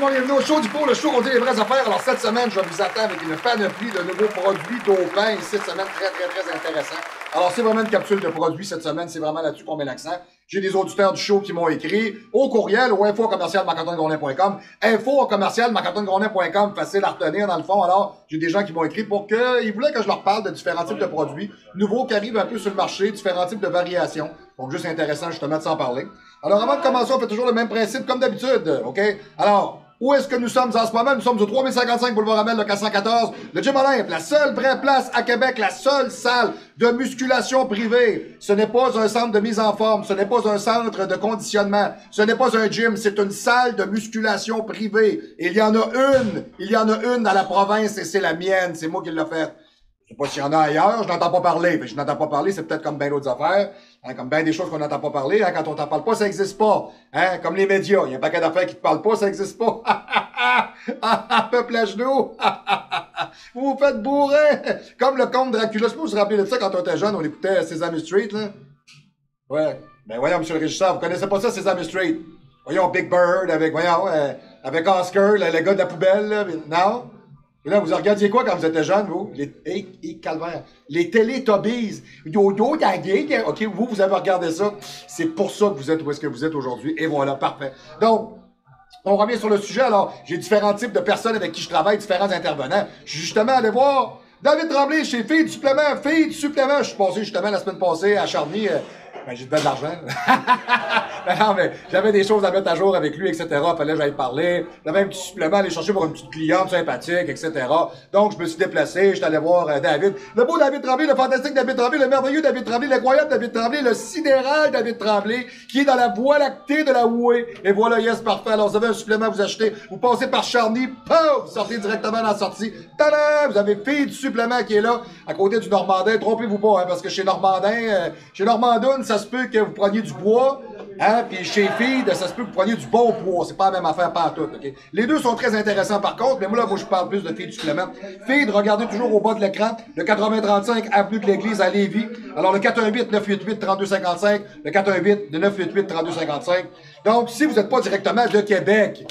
bonsoir, bienvenue au show du pot, le show qu'on dit les vraies affaires. Alors cette semaine, je vous attends avec une panoplie de nouveaux produits d'Aupin. Et cette semaine, très intéressant. Alors c'est vraiment une capsule de produits cette semaine, c'est vraiment là-dessus qu'on met l'accent. J'ai des auditeurs du show qui m'ont écrit au courriel au info@marc-antoine-grondin.com, info@marc-antoine-grondin.com, facile à retenir dans le fond. Alors j'ai des gens qui m'ont écrit pour qu'ils voulaient que je leur parle de différents types de produits nouveaux qui arrivent un peu sur le marché, différents types de variations. Donc juste intéressant justement de s'en parler. Alors avant de commencer, on fait toujours le même principe comme d'habitude, OK? Alors, où est-ce que nous sommes en ce moment? Nous sommes au 3055 Boulevard Amel, le 414. Le Gym Olympe, la seule vraie place à Québec, la seule salle de musculation privée. Ce n'est pas un centre de mise en forme, ce n'est pas un centre de conditionnement, ce n'est pas un gym, c'est une salle de musculation privée. Et il y en a une dans la province et c'est la mienne, c'est moi qui l'ai faite. Je sais pas s'il y en a ailleurs, je n'entends pas parler. Mais je n'entends pas parler, c'est peut-être comme bien d'autres affaires, hein, comme bien des choses qu'on n'entend pas parler. Hein, quand on t'en parle pas, ça n'existe pas. Hein, comme les médias, il y a un paquet d'affaires qui te parlent pas, ça n'existe pas. Peuple à genoux. Vous vous faites bourrer. Comme le comte Dracula. Je sais pas si vous vous rappelez de ça quand on était jeune, on écoutait Sesame Street, là. Ouais. Ben voyons, monsieur le régisseur, vous connaissez pas ça, Sesame Street? Voyons, Big Bird avec, avec Oscar, le gars de la poubelle, là. Non? Et là, vous regardiez quoi quand vous étiez jeune, vous? Calvaire. Les Teletubbies. Yo-yo, daddy. OK, vous avez regardé ça. C'est pour ça que vous êtes où est-ce que vous êtes aujourd'hui. Et voilà, parfait. Donc, on revient sur le sujet. Alors, j'ai différents types de personnes avec qui je travaille, différents intervenants. Je suis justement allé voir David Tremblay chez Filles du supplément. Filles du supplément. Je suis passé justement la semaine passée à Charny. J'ai de l'argent. Non, mais j'avais des choses à mettre à jour avec lui, etc. Fallait que j'aille parler. J'avais un petit supplément à aller chercher pour une petite cliente sympathique, etc. Donc, je me suis déplacé. J'étais allé voir David. Le beau David Tremblay, le fantastique David Tremblay, le merveilleux David Tremblay, l'incroyable David Tremblay, le sidéral David Tremblay, qui est dans la voie lactée de la Woué. Et voilà, yes, parfait. Alors, vous avez un supplément à vous acheter. Vous passez par Charny. Pouf! Vous sortez directement dans la sortie. Tada! Vous avez Fille du supplément qui est là, à côté du Normandin. Trompez-vous pas, hein, parce que chez Normandin, ça se peut que vous preniez du bois, hein, puis chez Feed, ça se peut que vous preniez du bon bois. C'est pas la même affaire pantoute, OK? Les deux sont très intéressants par contre, mais moi, là, je parle plus de Feed du supplément. Feed, regardez toujours au bas de l'écran, le 8035 Avenue de l'Église à Lévis. Alors, le 418-988-3255, le 418-988-3255. Donc, si vous n'êtes pas directement de Québec,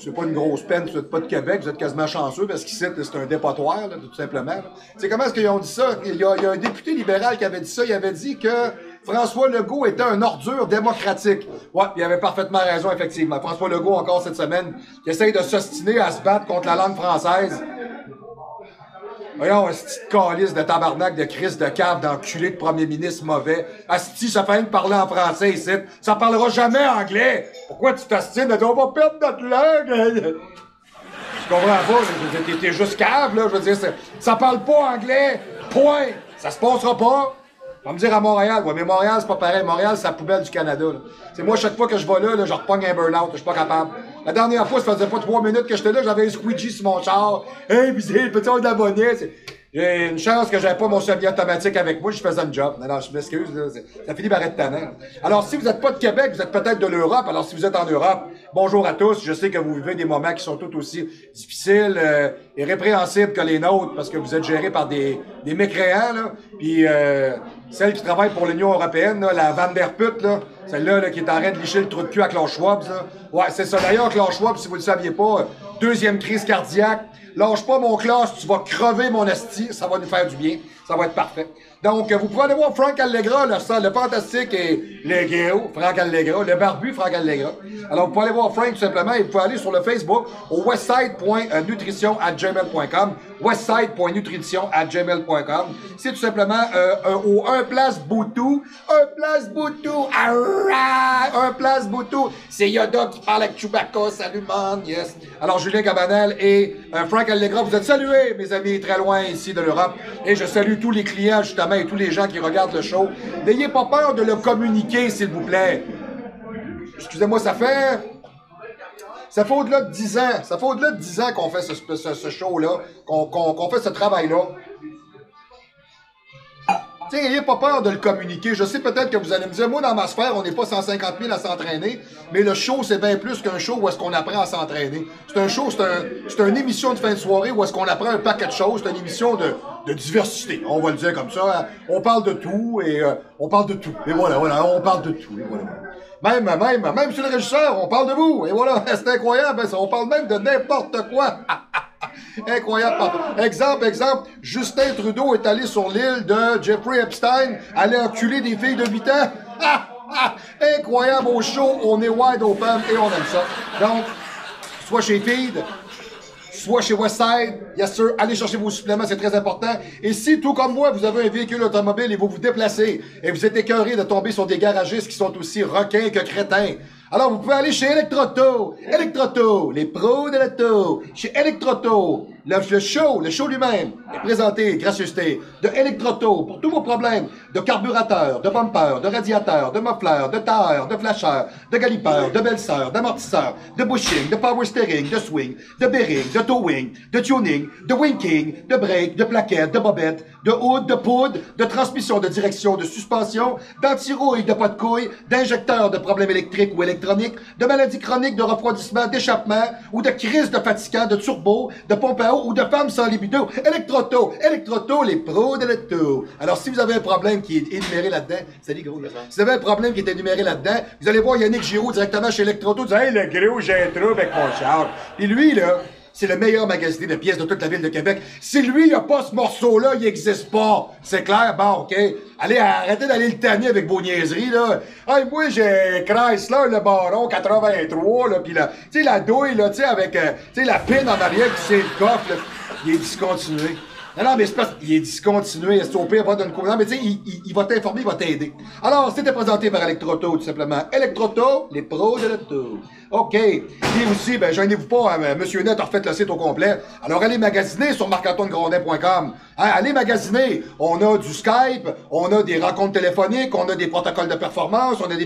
c'est pas une grosse peine, vous n'êtes pas de Québec, vous êtes quasiment chanceux parce qu'ici, c'est un dépotoir, là, tout simplement. C'est comment est-ce qu'ils ont dit ça? Il y a un député libéral qui avait dit ça, il avait dit que François Legault était un ordure démocratique. Ouais, il avait parfaitement raison, effectivement. François Legault, encore cette semaine, qui essaye de s'ostiner à se battre contre la langue française. Voyons, un petit calice de tabarnak, de Christ, de cave, d'enculé de premier ministre mauvais. Asti, ça fait rien de parler en français ici. Ça parlera jamais anglais. Pourquoi tu t'ostines? On va perdre notre langue. Je comprends pas. T'es juste cave, là. Je veux dire, ça parle pas anglais. Point. Ça se passera pas. On va me dire à Montréal, ouais, mais Montréal, c'est pas pareil. Montréal, c'est la poubelle du Canada, là. C'est moi, chaque fois que je vais là, je repogne un burn-out. Je suis pas capable. La dernière fois, ça faisait pas 3 minutes que j'étais là, j'avais un squeegee sur mon char. Hey, pis c'est le petit on d'abonnés. J'ai une chance que j'avais pas mon semi-automatique avec moi, je faisais un job. Non, je m'excuse, ça finit par être tannant. Alors, si vous n'êtes pas de Québec, vous êtes peut-être de l'Europe. Alors, si vous êtes en Europe, bonjour à tous. Je sais que vous vivez des moments qui sont tout aussi difficiles et répréhensibles que les nôtres, parce que vous êtes gérés par des mécréants, là. Puis, celle qui travaille pour l'Union européenne, là, la Van der Put, là, celle-là là, qui est en train de licher le trou de cul à Klaus Schwab, là. Ouais, c'est ça. D'ailleurs, Klaus Schwab, si vous ne le saviez pas, deuxième crise cardiaque. Lâche pas mon Klaus, tu vas crever mon esti, ça va nous faire du bien, ça va être parfait. Donc, vous pouvez aller voir Frank Allegra, le fantastique et le Frank Allegra, le barbu Frank Allegra. Alors, vous pouvez aller voir Frank tout simplement et vous pouvez aller sur le Facebook au westside.nutrition@gmail.com, westside.nutrition@gmail.com. C'est tout simplement au 1 Place Boutou, un Place Boutou. C'est Yoda qui parle avec Chewbacca, salut man, yes. Alors, Julien Cabanel et Frank Allegra, vous êtes salués, mes amis, très loin ici de l'Europe. Et je salue tous les clients, justement, et tous les gens qui regardent le show. N'ayez pas peur de le communiquer, s'il vous plaît. Excusez-moi, ça fait au-delà de 10 ans. Ça fait au-delà de 10 ans qu'on fait ce show-là, qu'on fait ce travail-là. T'sais, n'ayez pas peur de le communiquer. Je sais peut-être que vous allez me dire, moi, dans ma sphère, on n'est pas 150 000 à s'entraîner, mais le show, c'est bien plus qu'un show où est-ce qu'on apprend à s'entraîner. C'est un show, c'est une émission de fin de soirée où est-ce qu'on apprend un paquet de choses. C'est une émission de de diversité. On va le dire comme ça. Hein. On parle de tout et on parle de tout. Et voilà, on parle de tout. Et voilà. Même sur le régisseur, on parle de vous. Et voilà, c'est incroyable. Hein, on parle même de n'importe quoi. Incroyable. Exemple, Justin Trudeau est allé sur l'île de Jeffrey Epstein, aller enculer des filles de 8 ans. Incroyable au show, on est wide open et on aime ça. Donc, soit chez Feed, soit chez Westside, yes sir, allez chercher vos suppléments, c'est très important. Et si, tout comme moi, vous avez un véhicule automobile et vous vous déplacez, et vous êtes écœuré de tomber sur des garagistes qui sont aussi requins que crétins, alors vous pouvez aller chez Electroauto. Electroauto, les pros de l'auto. Chez Electroauto, le show lui-même est présenté, gracieuseté, de Electroauto pour tous vos problèmes de carburateur, de bumper, de radiateur, de muffler, de tailleur, de flasher, de galipeur, de belseur, d'amortisseur, de bushing, de power steering, de swing, de bearing, de towing, de tuning, de winking, de brake, de plaquettes, de bobettes, de hood, de poudre, de transmission de direction, de suspension, d'anti-rouille, de pas de couilles, d'injecteurs de problèmes électriques ou électroniques, de maladies chroniques, de refroidissement, d'échappement ou de crise de fatigant, de turbo, de pompe à eau ou de femmes sans libido. Electroauto, les pros de l'auto. Alors, si vous avez un problème qui est énuméré là-dedans, salut gros, là. Si vous avez un problème qui est énuméré là-dedans, vous allez voir Yannick Giroux directement chez Electroauto, dire, hey, le gros, j'ai un trouble avec mon char. Et lui, là, c'est le meilleur magasiné de pièces de toute la ville de Québec. Si lui, il a pas ce morceau-là, il existe pas. C'est clair? Bon, OK. Allez, arrêtez d'aller le tanner avec vos niaiseries, là. Hey, moi, j'ai Chrysler, le Baron 83, là, pis là, tu sais, la douille, là, tu sais, avec, tu sais, la pine en arrière, pis c'est le coffre, là, il est discontinué. Non, mais c'est parce qu'il est discontinué, SOP, il va donner une non, mais tu sais, il va t'informer, il va t'aider. Alors, c'était présenté par Electroauto, tout simplement. Electroauto, les pros de l'auto. OK. Et aussi, ben, gênez-vous pas, hein, Monsieur Net a refait le site au complet. Alors, allez magasiner sur marc-antoine-grondin.com. Hein, allez magasiner. On a du Skype, on a des rencontres téléphoniques, on a des protocoles de performance, on a des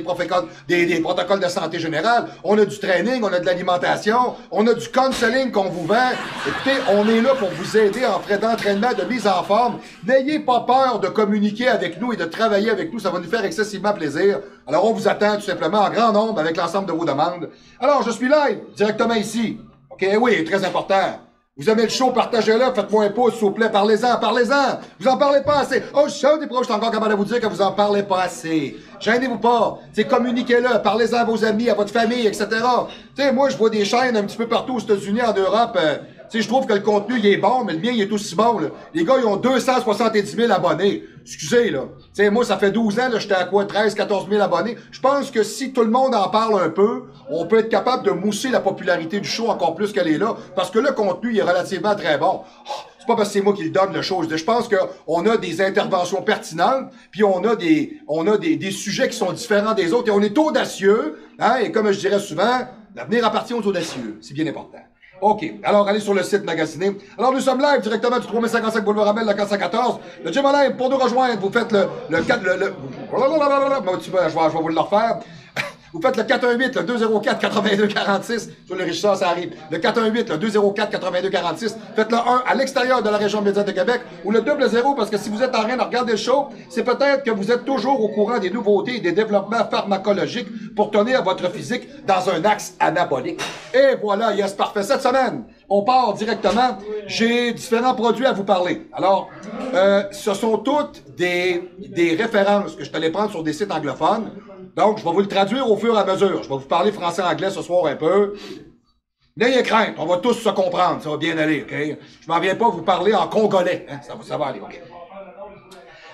protocoles de santé générale, on a du training, on a de l'alimentation, on a du counseling qu'on vous vend. Écoutez, on est là pour vous aider en frais d'entraînement, de mise en forme. N'ayez pas peur de communiquer avec nous et de travailler avec nous. Ça va nous faire excessivement plaisir. Alors, on vous attend tout simplement en grand nombre avec l'ensemble de vos demandes. Alors, je suis live, directement ici. OK, oui, très important. Vous aimez le show, partagez-le, faites-moi un pouce, s'il vous plaît, parlez-en. Vous en parlez pas assez. Oh, je suis encore capable de vous dire que vous en parlez pas assez. Gênez-vous pas. C'est communiquez-le, parlez-en à vos amis, à votre famille, etc. Tu sais, moi, je vois des chaînes un petit peu partout aux États-Unis, en Europe. Tu sais, je trouve que le contenu, il est bon, mais le mien, il est aussi bon, là. Les gars, ils ont 270 000 abonnés. Excusez, là. Tu sais, moi, ça fait 12 ans, là, j'étais à quoi, 13, 14 000 abonnés. Je pense que si tout le monde en parle un peu, on peut être capable de mousser la popularité du show encore plus qu'elle est là, parce que le contenu, il est relativement très bon. Oh, c'est pas parce que c'est moi qui le donne, le show. Je pense qu'on a des interventions pertinentes, puis on a des sujets qui sont différents des autres, et on est audacieux, hein, et comme je dirais souvent, l'avenir appartient aux audacieux. C'est bien important. OK. Alors, allez sur le site magasiné. Alors, nous sommes live directement du 3055 Boulevard Amel, le 414. Le Gym Live, pour nous rejoindre, vous faites je vais vous le refaire. Vous faites le 418, le 204-8246. Sur le Richard, ça arrive. Le 418, le 204-8246. Faites le 1 à l'extérieur de la région médiane de Québec. Ou le 00, parce que si vous êtes en train de regarder le show, c'est peut-être que vous êtes toujours au courant des nouveautés et des développements pharmacologiques pour tenir votre physique dans un axe anabolique. Et voilà, yes, parfait. Cette semaine, on part directement. J'ai différents produits à vous parler. Alors, ce sont toutes des références que je t'allais prendre sur des sites anglophones. Donc, je vais vous le traduire au fur et à mesure. Je vais vous parler français-anglais ce soir un peu. N'ayez crainte, on va tous se comprendre, ça va bien aller, OK? Je m'en viens pas vous parler en congolais, hein? Ça va aller, OK?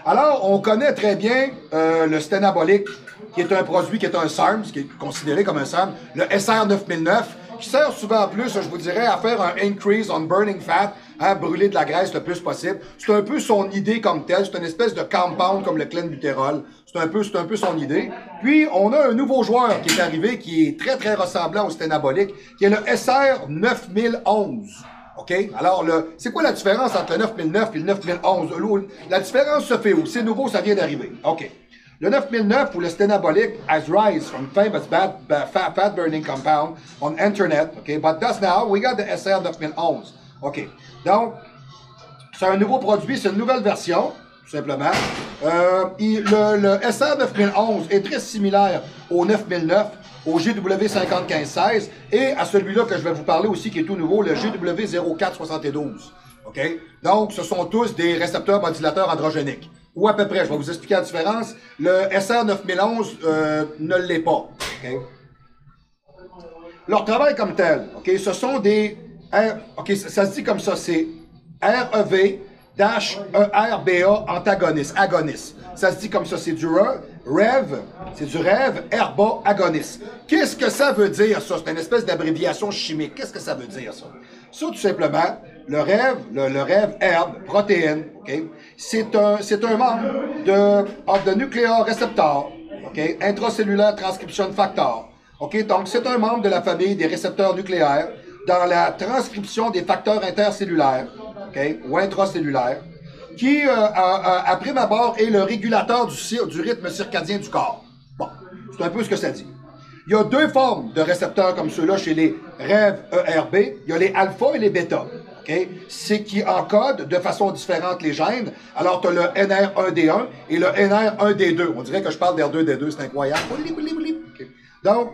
Alors, on connaît très bien le sténabolique, qui est un produit, qui est un SARM, qui est considéré comme un SARM, le SR 9009, qui sert souvent plus, je vous dirais, à faire un increase on burning fat, hein, brûler de la graisse le plus possible. C'est un peu son idée comme telle, c'est une espèce de compound comme le clenbuterol. C'est un peu son idée. Puis, on a un nouveau joueur qui est arrivé, qui est très, très ressemblant au sténabolique, qui est le SR 9011. OK? Alors, c'est quoi la différence entre le 9009 et le 9011? La différence se fait où? C'est nouveau, ça vient d'arriver. OK. Le 9009 ou le sténabolique has rise from famous fat burning compound on internet. OK? But thus now, we got the SR 9011. OK. Donc, c'est un nouveau produit, c'est une nouvelle version. Tout simplement. Le SR 9011 est très similaire au 9009, au GW 5516 et à celui-là que je vais vous parler aussi qui est tout nouveau, le GW 0472. OK? Donc, ce sont tous des récepteurs modulateurs androgéniques. Ou à peu près, je vais vous expliquer la différence. Le SR9011 ne l'est pas. OK? Leur travail comme tel, OK, ce sont des... OK, ça se dit comme ça, c'est REV-ERBA antagoniste, agoniste. Ça se dit comme ça, c'est du REV, c'est du rêve, herba, agoniste. Qu'est-ce que ça veut dire, ça? C'est une espèce d'abréviation chimique. Qu'est-ce que ça veut dire, ça? Ça, tout simplement, le rêve herbe, protéine, OK? C'est un membre de nucléaire récepteur, OK? Intracellulaire transcription factor. OK? Donc, c'est un membre de la famille des récepteurs nucléaires dans la transcription des facteurs intercellulaires, OK? Ou intracellulaires, qui, à prime abord, est le régulateur du rythme circadien du corps. Bon, c'est un peu ce que ça dit. Il y a deux formes de récepteurs comme ceux-là chez les rêves ERB. Il y a les alpha et les bêta. Okay? C'est qui encodent de façon différente les gènes. Alors, tu as le NR1D1 et le NR1D2. On dirait que je parle d'R2D2, c'est incroyable. Okay. Donc,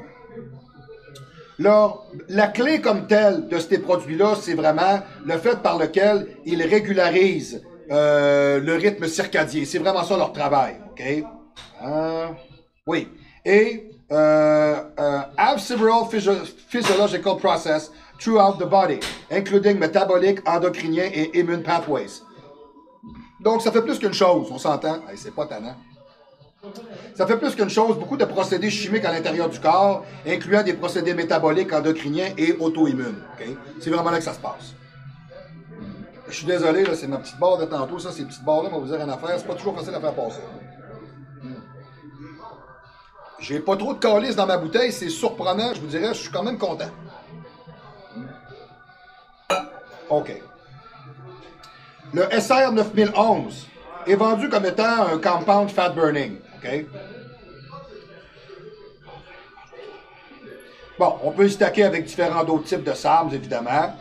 la clé comme telle de ces produits-là, c'est vraiment le fait par lequel ils régularisent le rythme circadien. C'est vraiment ça leur travail. Okay? Oui. Et have several physiological process throughout the body, including metabolic, endocrinien et immune pathways. Donc, ça fait plus qu'une chose, on s'entend. Hey, c'est pas tannant. Ça fait plus qu'une chose, beaucoup de procédés chimiques à l'intérieur du corps, incluant des procédés métaboliques, endocriniens et auto-immunes. Okay? C'est vraiment là que ça se passe. Je suis désolé, là, c'est ma petite barre de tantôt, ça, ces petites barres-là, on va vous dire une affaire, c'est pas toujours facile à faire passer. J'ai pas trop de calice dans ma bouteille, c'est surprenant, je vous dirais, je suis quand même content. OK. Le SR9011 est vendu comme étant un compound fat burning. OK? Bon, on peut y stacker avec différents d'autres types de sables, évidemment.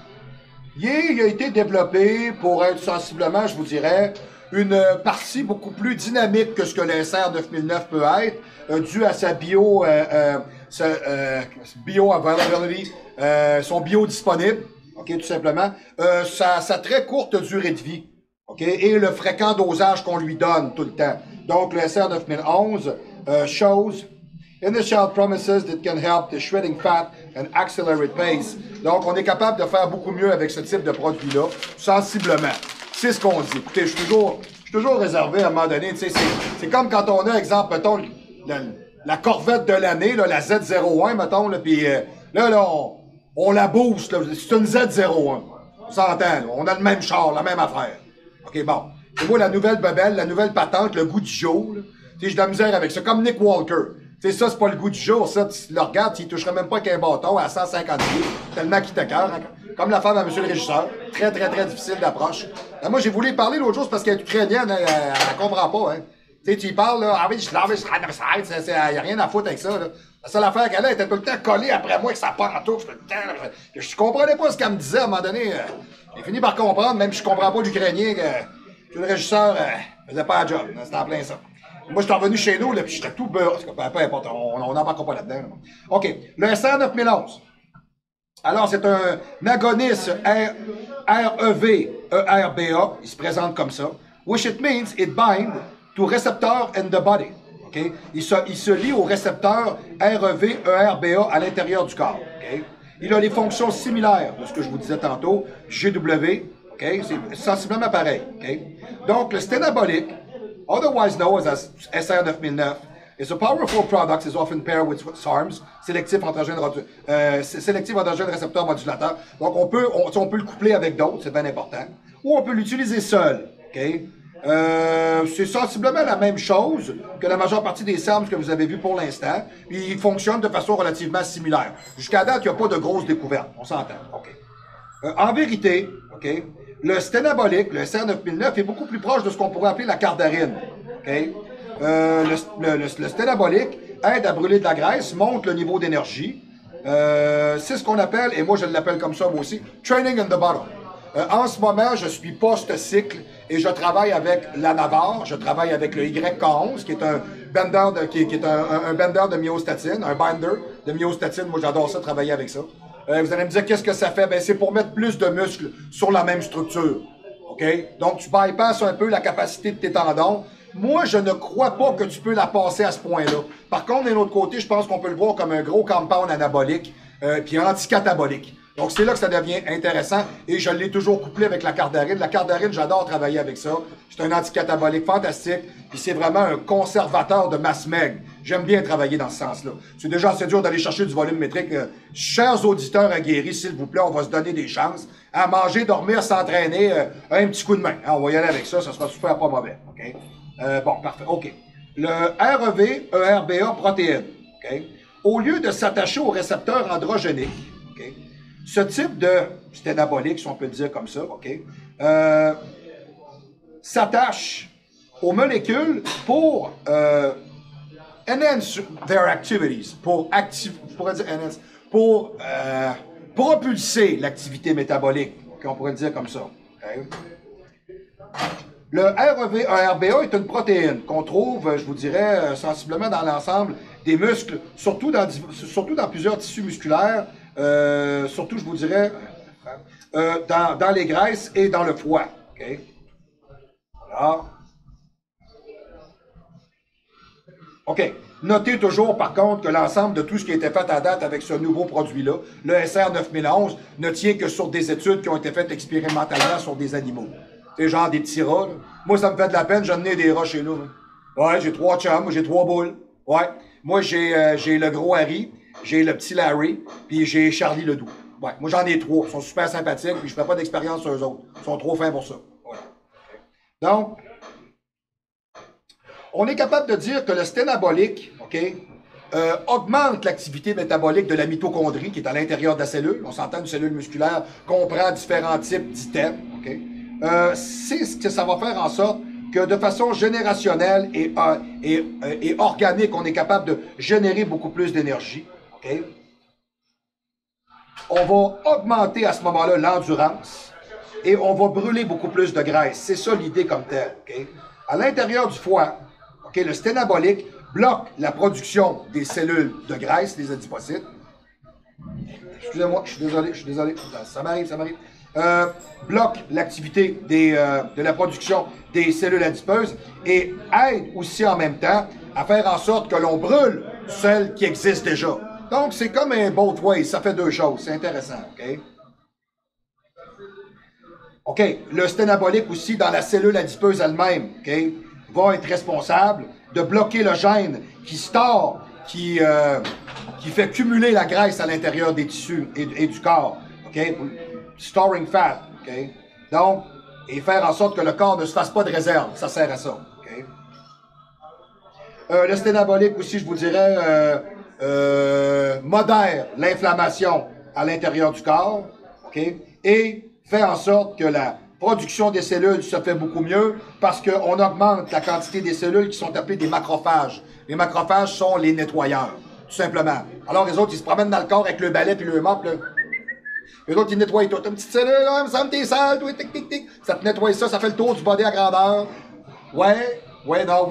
Il a été développé pour être sensiblement, je vous dirais, une partie beaucoup plus dynamique que ce que le SR9009 peut être, dû à sa bio-availability, son bio disponible, ok, tout simplement, sa très courte durée de vie, ok, et le fréquent dosage qu'on lui donne tout le temps. Donc, le SR9011 shows initial promises that can help the shredding fat and accelerate pace. Donc, on est capable de faire beaucoup mieux avec ce type de produit-là, sensiblement. C'est ce qu'on dit. Écoutez, je suis toujours réservé à un moment donné. C'est comme quand on a, exemple, mettons, la Corvette de l'année, la Z01, mettons, puis là, on la booste. C'est une Z01. On s'entend, là. On a le même char, la même affaire. OK, bon. C'est moi, la nouvelle bebelle, la nouvelle patente, le goût du jour. J'ai de la misère avec ça. Comme Nick Walker. Tu sais, ça, c'est pas le goût du jour. Ça, tu le regardes, il toucherait même pas avec un bâton à 150 pieds, tellement qu'il t'écœure. Hein? Comme la femme à monsieur le régisseur. Très, très, très difficile d'approche. Moi, j'ai voulu parler l'autre jour, parce qu'elle est ukrainienne, elle comprend pas. Hein? Tu sais, tu y parles, là, ah oui, il n'y a rien à foutre avec ça. Là. La seule affaire qu'elle a, elle était tout le temps collée après moi avec sa pantoufle. Je comprenais pas ce qu'elle me disait à un moment donné. J'ai fini par comprendre, même si je comprends pas l'ukrainien, que le régisseur faisait pas la job. C'était en plein ça. Moi, je suis revenu chez nous, là, puis j'étais tout beurre. Peu importe, on n'embarquera pas là-dedans. Là. OK. Le SR9011. Alors, c'est un agoniste REV-ERBA. Il se présente comme ça. Which it means it binds to receptor in the body. Okay? Il se lie au récepteur REV-ERBA à l'intérieur du corps. Okay? Il a les fonctions similaires de ce que je vous disais tantôt, GW. Okay? C'est sensiblement pareil. Okay? Donc, le sténabolique, otherwise known as SR9009, is a powerful product is often paired with SARMs, sélectif androgène récepteur modulateur. Donc, on peut le coupler avec d'autres, c'est bien important. Ou on peut l'utiliser seul. Okay? C'est sensiblement la même chose que la majeure partie des SARMs que vous avez vus pour l'instant. Il fonctionne de façon relativement similaire. Jusqu'à date, il n'y a pas de grosses découvertes. On s'entend. Okay. En vérité, okay, le sténabolique, le SR9009, est beaucoup plus proche de ce qu'on pourrait appeler la cardarine. Okay? Le sténabolique aide à brûler de la graisse, monte le niveau d'énergie. C'est ce qu'on appelle, et moi je l'appelle comme ça moi aussi, training in the bottom. En ce moment, je suis post-cycle et je travaille avec la Navarre, je travaille avec le YK11, qui est un bender un bender de myostatine, un binder de myostatine. Moi, j'adore ça, travailler avec ça. Vous allez me dire, qu'est-ce que ça fait? Ben, c'est pour mettre plus de muscles sur la même structure. OK? Donc, tu bypasses un peu la capacité de tes tendons. Moi, je ne crois pas que tu peux la passer à ce point-là. Par contre, d'un autre côté, je pense qu'on peut le voir comme un gros compound anabolique puis anticatabolique. Donc, c'est là que ça devient intéressant et je l'ai toujours couplé avec la cardarine. La cardarine, j'adore travailler avec ça. C'est un anticatabolique fantastique puis c'est vraiment un conservateur de masse maigre. J'aime bien travailler dans ce sens-là. C'est déjà assez dur d'aller chercher du volume métrique. Chers auditeurs aguerris, s'il vous plaît, on va se donner des chances à manger, dormir, s'entraîner, un petit coup de main. On va y aller avec ça, ça sera super pas mauvais. OK? Bon, parfait. OK. Le REV, ERBA protéine. OK? Au lieu de s'attacher au récepteur androgénique, OK? Ce type de sténabolique, si on peut le dire comme ça, OK? S'attache aux molécules pour enhance their activities, pour propulser l'activité métabolique, OK? On pourrait le dire comme ça. OK? Le REV-ERBA est une protéine qu'on trouve, je vous dirais, sensiblement dans l'ensemble des muscles, surtout dans plusieurs tissus musculaires, surtout, je vous dirais, dans les graisses et dans le foie. OK? Voilà. OK. Notez toujours, par contre, que l'ensemble de tout ce qui a été fait à date avec ce nouveau produit-là, le SR 9011, ne tient que sur des études qui ont été faites expérimentalement sur des animaux. C'est genre des petits rats. Là. Moi, ça me fait de la peine, j'en ai des rats chez nous. Là. Ouais, j'ai 3 chums, j'ai 3 boules. Ouais. Moi, j'ai le gros Harry, j'ai le petit Larry, puis j'ai Charlie Ledoux. Ouais. Moi, j'en ai 3. Ils sont super sympathiques, puis je fais pas d'expérience sur eux autres. Ils sont trop fins pour ça. Voilà. Donc, on est capable de dire que le sténabolique, OK, augmente l'activité métabolique de la mitochondrie qui est à l'intérieur de la cellule. On s'entend, une cellule musculaire comprend différents types d'items. OK? C'est ce que ça va faire en sorte que de façon générationnelle et organique, on est capable de générer beaucoup plus d'énergie. Okay? On va augmenter à ce moment-là l'endurance et on va brûler beaucoup plus de graisse. C'est ça l'idée comme telle. Okay? À l'intérieur du foie, okay, le sténabolique bloque la production des cellules de graisse, des adipocytes. Excusez-moi, je suis désolé. Ça m'arrive. Bloque l'activité de la production des cellules adipeuses et aide aussi en même temps à faire en sorte que l'on brûle celles qui existent déjà. Donc, c'est comme un both ways, ça fait deux choses, c'est intéressant, OK? OK, le sténabolique aussi dans la cellule adipeuse elle-même, OK, va être responsable de bloquer le gène qui store, qui fait cumuler la graisse à l'intérieur des tissus et du corps, OK? Storing fat, OK? Donc, et faire en sorte que le corps ne se fasse pas de réserve, ça sert à ça, OK? Le sténabolique aussi, je vous dirais, modère l'inflammation à l'intérieur du corps, OK? Et fait en sorte que la production des cellules se fait beaucoup mieux parce qu'on augmente la quantité des cellules qui sont appelées des macrophages. Les macrophages sont les nettoyeurs, tout simplement. Alors, les autres, ils se promènent dans le corps avec le balai puis le mop, là. Les autres, ils nettoient tout. Une petite cellule, là, il me semble que t'es sale, toi, tic, tic, tic. Ça te nettoie ça fait le tour du body à grandeur. Ouais, non,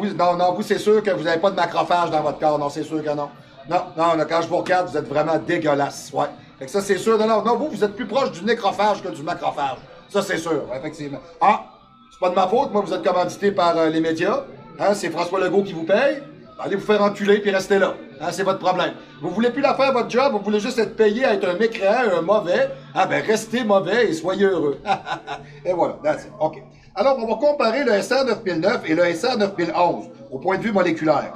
vous, c'est sûr que vous n'avez pas de macrophage dans votre corps. Non, c'est sûr que non. Non, quand je vous regarde, vous êtes vraiment dégueulasse. Ouais. Fait que ça, c'est sûr. Non, vous êtes plus proche du nécrophage que du macrophage. Ça, c'est sûr, effectivement. Ah, c'est pas de ma faute. Moi, vous êtes commandité par les médias. Hein, c'est François Legault qui vous paye. Allez vous faire enculer puis restez là. Hein, c'est votre problème. Vous voulez plus la faire, votre job, vous voulez juste être payé à être un mécréant, un mauvais. Ah ben, restez mauvais et soyez heureux. Et voilà, that's it. OK. Alors, on va comparer le SR 9009 et le SR 9011 au point de vue moléculaire.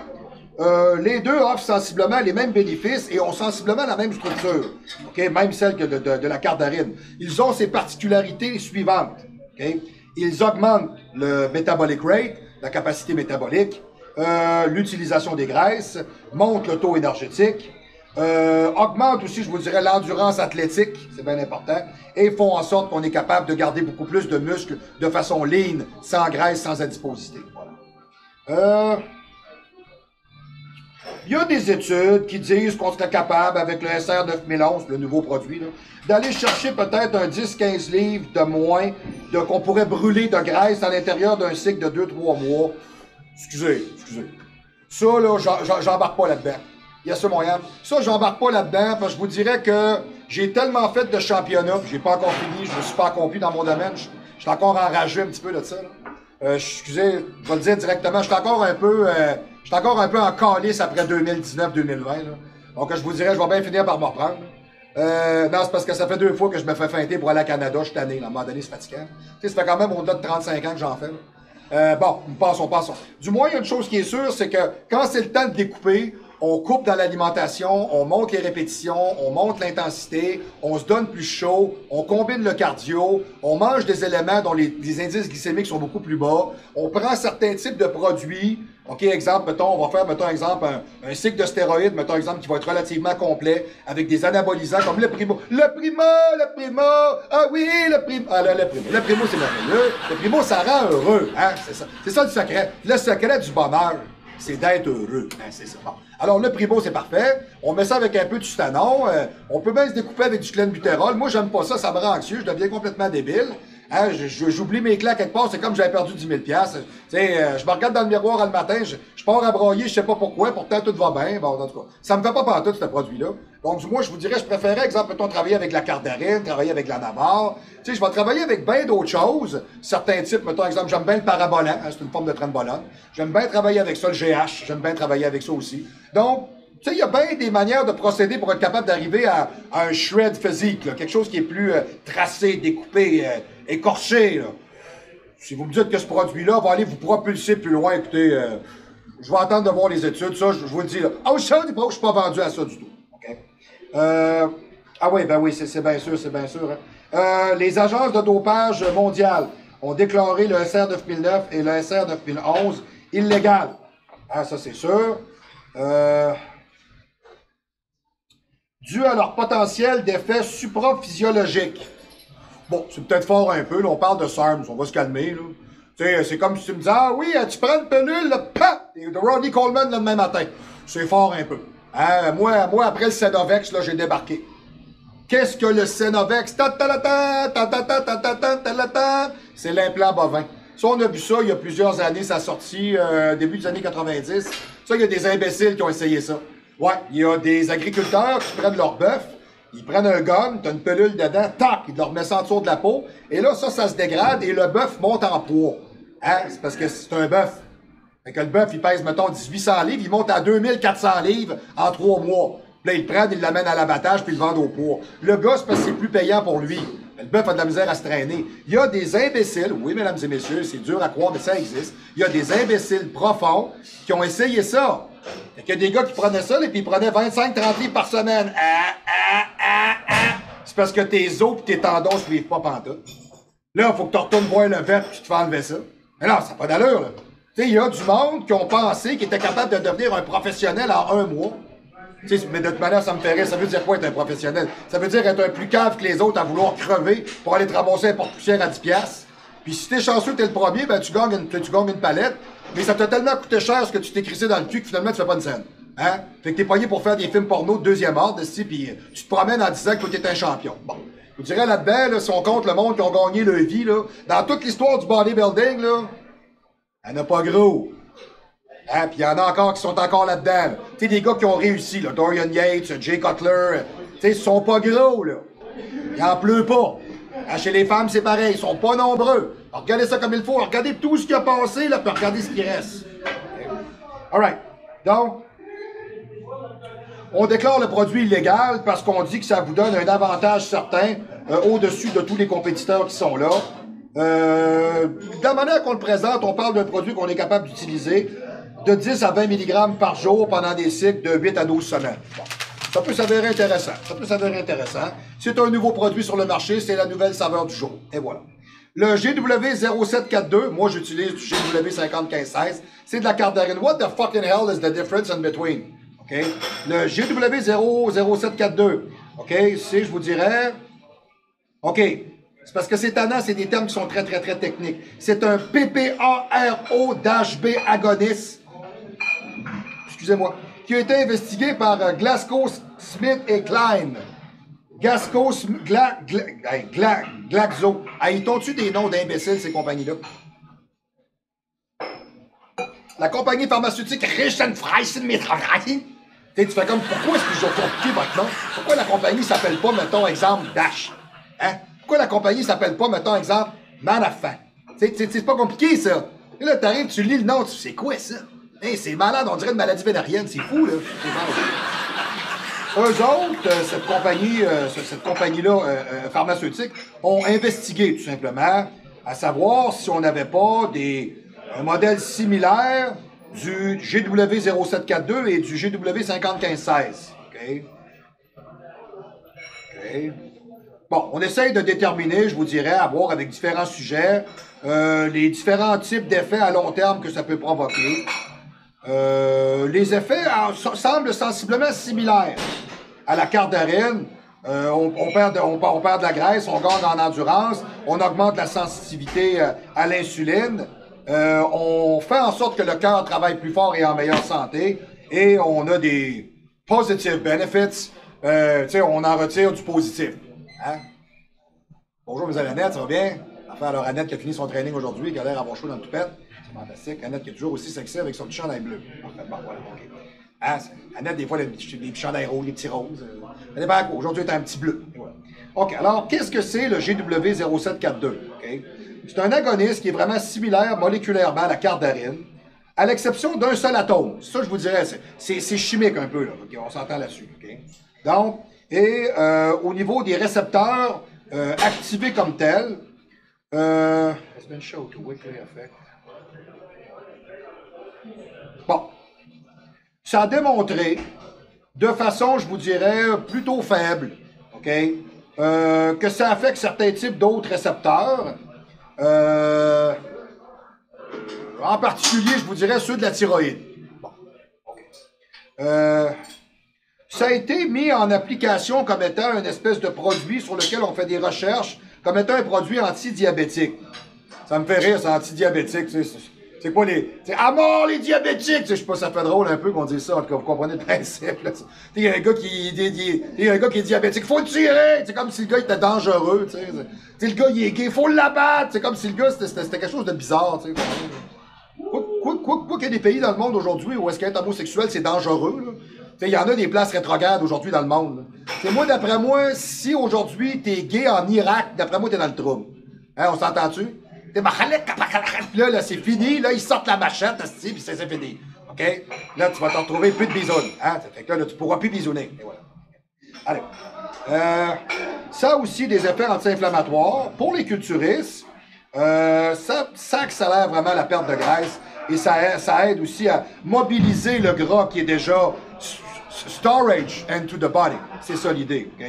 Les deux offrent sensiblement les mêmes bénéfices et ont sensiblement la même structure, okay? Même celle que de la cardarine. Ils ont ces particularités suivantes. Okay? Ils augmentent le metabolic rate, la capacité métabolique, l'utilisation des graisses, montent le taux énergétique, augmentent aussi, je vous dirais, l'endurance athlétique, c'est bien important, et font en sorte qu'on est capable de garder beaucoup plus de muscles de façon lean, sans graisse, sans adiposité. Voilà. Il y a des études qui disent qu'on serait capable, avec le SR 9011, le nouveau produit, d'aller chercher peut-être un 10-15 livres de moins qu'on pourrait brûler de graisse à l'intérieur d'un cycle de 2-3 mois. Excusez. Ça, là, j'embarque pas là-dedans. Il y a ce moyen. Ça, j'embarque pas là-dedans, parce que je vous dirais que j'ai tellement fait de championnats, puis j'ai pas encore fini, je me suis pas accompli dans mon domaine. Je suis encore enragé un petit peu de ça. Excusez, je vais le dire directement, je suis encore un peu en calice après 2019-2020. Donc je vous dirais, je vais bien finir par me reprendre. Non, c'est parce que ça fait 2 fois que je me fais feinter pour aller à Canada, je suis tanné, à un moment donné, c'est fatigant. Tu sais, ça fait quand même au-delà de 35 ans que j'en fais. Bon, passons. Du moins, il y a une chose qui est sûre, c'est que quand c'est le temps de découper, on coupe dans l'alimentation, on monte les répétitions, on monte l'intensité, on se donne plus chaud, on combine le cardio, on mange des éléments dont les indices glycémiques sont beaucoup plus bas, on prend certains types de produits. OK, exemple, mettons, on va faire, exemple, un cycle de stéroïdes, mettons, exemple, qui va être relativement complet, avec des anabolisants comme le Primo. Le Primo! Ah oui, le Primo! Ah là, le Primo. Le Primo, c'est merveilleux. Le Primo, ça rend heureux, hein? C'est ça. C'est ça le secret. Le secret du bonheur, c'est d'être heureux. Hein, c'est ça. Bon. Alors, le Primo, c'est parfait. On met ça avec un peu de Sustanon. On peut même se découper avec du clenbuterol. Moi, j'aime pas ça. Ça me rend anxieux. Je deviens complètement débile. Hein, j'oublie mes claques quelque part. C'est comme si j'avais perdu 10 000 $. Tu sais, je me regarde dans le miroir le matin. Je pars à broyer. Je sais pas pourquoi. Pourtant, tout va bien. Bon, en tout cas, ça me fait pas pantoute, ce produit-là. Donc, moi, je vous dirais, je préférais, exemple, mettons, travailler avec la cardarine, travailler avec la Navarre. Tu sais, je vais travailler avec bien d'autres choses. Certains types, mettons, exemple, j'aime bien le parabolant. Hein, c'est une forme de trenbolone. J'aime bien travailler avec ça, le GH. J'aime bien travailler avec ça aussi. Donc, tu sais, il y a bien des manières de procéder pour être capable d'arriver à un shred physique, là, quelque chose qui est plus tracé, découpé, écorché. Là. Si vous me dites que ce produit-là va aller vous propulser plus loin, écoutez, je vais attendre de voir les études, ça, je vous le dis. Là. Ah, ça, je ne suis pas vendu à ça du tout. Okay? Ah oui, ben oui, c'est bien sûr, c'est bien sûr. Hein. Les agences de dopage mondiales ont déclaré le SR 9009 et le SR 9011 illégal. Ah, ça, c'est sûr. Dû à leur potentiel d'effets supraphysiologiques. Bon, c'est peut-être fort un peu, là, on parle de SARMs, on va se calmer, là. Tu sais, c'est comme si tu me disais, ah oui, tu prends une pilule, là, paf, de Ronnie Coleman le même matin. C'est fort un peu. Hein? Moi, après le Cenovex, là, j'ai débarqué. Qu'est-ce que le Cenovex? C'est l'implant bovin. Ça, on a vu ça il y a plusieurs années, ça a sorti début des années 90. Ça, il y a des imbéciles qui ont essayé ça. Ouais, il y a des agriculteurs qui prennent leur bœuf, ils prennent un gun, t'as une pelule dedans, tac, ils le remettent en dessous de la peau, et là, ça se dégrade et le bœuf monte en poids. Hein? C'est parce que c'est un bœuf. Fait que le bœuf, il pèse, mettons, 1800 livres, il monte à 2400 livres en 3 mois. Puis là, il le prend, il l'amène à l'abattage, puis il le vend au poids. Le gars, c'est parce que c'est plus payant pour lui. Le bœuf a de la misère à se traîner. Il y a des imbéciles, oui, mesdames et messieurs, c'est dur à croire, mais ça existe. Il y a des imbéciles profonds qui ont essayé ça. Fait qu'il y a des gars qui prenaient ça, et puis ils prenaient 25-30 livres par semaine. C'est parce que tes os et tes tendons ne suivent pas pantoute. Là, il faut que tu retournes voir le vet, puis tu te fais enlever ça. Mais non, ça n'a pas d'allure, là. Tu sais, il y a du monde qui ont pensé qu'ils étaient capables de devenir un professionnel en 1 mois. Tu sais, mais de toute manière, ça me fait rire. Ça veut dire quoi être un professionnel? Ça veut dire être un plus cave que les autres à vouloir crever pour aller te ramasser un porte-poussière à 10$. Puis si t'es chanceux, t'es le premier, ben tu gagnes une palette. Mais ça t'a tellement coûté cher ce que tu t'es crissé dans le cul que finalement tu fais pas une scène. Hein? Fait que t'es payé pour faire des films porno de 2e ordre, puis tu te promènes en disant que toi t'es un champion. Bon. Je vous dirais là-dedans, là, si on compte le monde qui ont gagné leur vie, là, dans toute l'histoire du bodybuilding, là, il n'y en a pas gros. Hein? Puis il y en a encore qui sont encore là-dedans. Là. Tu sais, des gars qui ont réussi, là, Dorian Yates, Jay Cutler, tu sais, ils sont pas gros, là. Il en pleut pas. Hein, chez les femmes, c'est pareil, ils sont pas nombreux. Alors, regardez ça comme il faut, regardez tout ce qui a passé, là, puis regardez ce qui reste. Alright. Donc, on déclare le produit illégal parce qu'on dit que ça vous donne un avantage certain au-dessus de tous les compétiteurs qui sont là. De la manière qu'on le présente, on parle d'un produit qu'on est capable d'utiliser de 10 à 20 mg par jour pendant des cycles de 8 à 12 semaines. Bon. Ça peut s'avérer intéressant. C'est un nouveau produit sur le marché, c'est la nouvelle saveur du jour. Et voilà. Le GW0742, moi j'utilise du GW501516, c'est de la cardarine. What the fucking hell is the difference in between? OK? Le GW0742, OK? C'est, je vous dirais... OK. C'est parce que c'est tannant, c'est des termes qui sont très, très, très techniques. C'est un PPARO-B agoniste. Excusez-moi. Qui a été investigué par Glasgow, Smith et Klein. Gasco, Glaxo. Ils t'ont-tu des noms d'imbéciles, ces compagnies-là? La compagnie pharmaceutique Richthofen-Freysen-Metron. Tu fais comme, pourquoi est-ce que j'ai compliqué votre nom? Pourquoi la compagnie s'appelle pas, mettons, exemple, Dash? Hein? Pourquoi la compagnie s'appelle pas, mettons, exemple, man à faim. C'est pas compliqué, ça. Et là, t'arrives, tu lis le nom, tu sais, c'est quoi ça? Hey, c'est malade, on dirait une maladie vénérienne, c'est fou, là. Eux autres, cette compagnie-là pharmaceutique, ont investigué, tout simplement, à savoir si on n'avait pas un modèle similaire du GW0742 et du GW501516. OK? OK. Bon, on essaye de déterminer, je vous dirais, à voir avec différents sujets, les différents types d'effets à long terme que ça peut provoquer. Les effets semblent sensiblement similaires à la cardarine. On perd de la graisse, on gagne en endurance, on augmente la sensitivité à l'insuline, on fait en sorte que le cœur travaille plus fort et en meilleure santé, et on a des positive benefits, on en retire du positif. Hein? Bonjour mes Annette, ça va bien? Enfin, alors Annette qui a fini son training aujourd'hui, qui a l'air avoir chaud dans le toupette. C'est fantastique. Annette qui est toujours aussi sexy avec son petit chandail bleu. Parfait, bon, voilà, ok. Hein, Annette, des fois, des petits chandails roses, des petits roses. Ça dépend à quoi. Aujourd'hui, elle est un petit bleu. Voilà. OK, alors, qu'est-ce que c'est le GW0742? Okay? C'est un agoniste qui est vraiment similaire moléculairement à la cardarine, à l'exception d'un seul atome. Ça, je vous dirais, c'est chimique un peu, là. Okay? On s'entend là-dessus. Okay? Donc, au niveau des récepteurs activés comme tels, it's been shown to weakly affect. Bon. Ça a démontré, de façon, je vous dirais, plutôt faible, OK, que ça affecte certains types d'autres récepteurs. En particulier, je vous dirais, ceux de la thyroïde. Bon. OK. Ça a été mis en application comme étant une espèce de produit sur lequel on fait des recherches, comme étant un produit antidiabétique. Ça me fait rire, c'est antidiabétique, tu sais. C'est quoi les... C'est à mort les diabétiques! Je sais pas, ça fait drôle un peu qu'on dise ça, en tout cas, vous comprenez le principe. Il y a un gars qui est diabétique, faut le tirer! C'est comme si le gars était dangereux, tu sais. Le gars il est gay, faut l'abattre! C'est comme si le gars c'était quelque chose de bizarre, tu sais. Quoi qu'il y ait des pays dans le monde aujourd'hui où est-ce qu'être homosexuel c'est dangereux, là. Il y en a des places rétrogrades aujourd'hui dans le monde. Moi, d'après moi, si aujourd'hui t'es gay en Irak, d'après moi, t'es dans le trouble. Hein, on s'entend-tu? Là, c'est fini. Là, ils sortent la machette, puis c'est fini. OK? Là, tu vas te retrouver plus de bisounes. Hein? Ça fait que là, tu pourras plus bisouner. Et voilà. Allez. Ça a aussi des effets anti-inflammatoires. Pour les culturistes, ça accélère vraiment la perte de graisse et ça aide aussi à mobiliser le gras qui est déjà storage into the body. C'est ça l'idée. OK?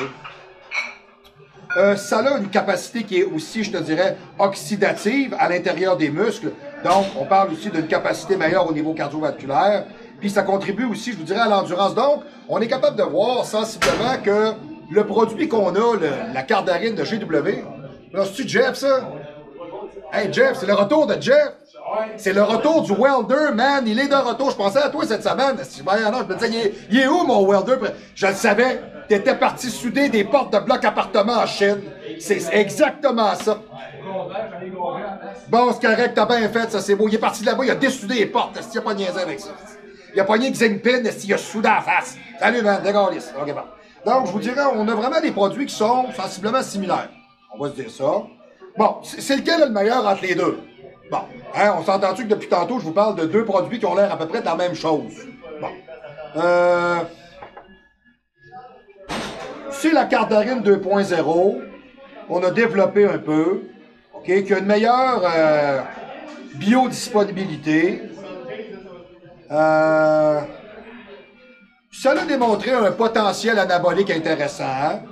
Ça a une capacité qui est aussi, je te dirais, oxydative à l'intérieur des muscles. Donc, on parle aussi d'une capacité meilleure au niveau cardiovasculaire. Puis ça contribue aussi, je vous dirais, à l'endurance. Donc, on est capable de voir sensiblement que le produit qu'on a, la cardarine de GW, là, c'est-tu Jeff, ça? Hey, Jeff, c'est le retour de Jeff. C'est le retour du welder, man. Il est de retour. Je pensais à toi cette semaine. Non, je me disais, il est où mon welder? Je le savais. T'étais parti souder des portes de blocs appartements en Chine. C'est exactement ça. Bon, c'est correct, t'as bien fait, ça c'est beau. Il est parti de là-bas, il a dessoudé les portes. Il a pas niaisé avec ça. Il a pogné Xingpin, il a soudé en face. Salut, man, dégueulasse. OK, bon. Donc, je vous dirais, on a vraiment des produits qui sont sensiblement similaires. On va se dire ça. Bon, c'est lequel le meilleur entre les deux? Bon, hein, on s'entend-tu que depuis tantôt, je vous parle de deux produits qui ont l'air à peu près de la même chose? Bon. C'est la cardarine 2.0 qu'on a développé un peu, okay, qui a une meilleure biodisponibilité. Ça a démontré un potentiel anabolique intéressant.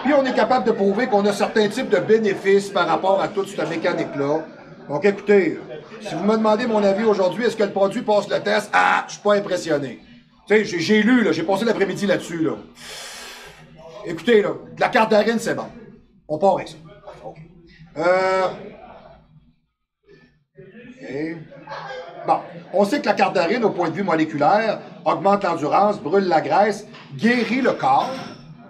Puis on est capable de prouver qu'on a certains types de bénéfices par rapport à toute cette mécanique-là. Donc écoutez, si vous me demandez mon avis aujourd'hui, est-ce que le produit passe le test? Ah, je suis pas impressionné. Tu sais, j'ai lu, là, j'ai passé l'après-midi là-dessus, là. Écoutez, là, de la cardarine, c'est bon. On part avec ça. OK. Okay. Bon, on sait que la cardarine, au point de vue moléculaire, augmente l'endurance, brûle la graisse, guérit le corps,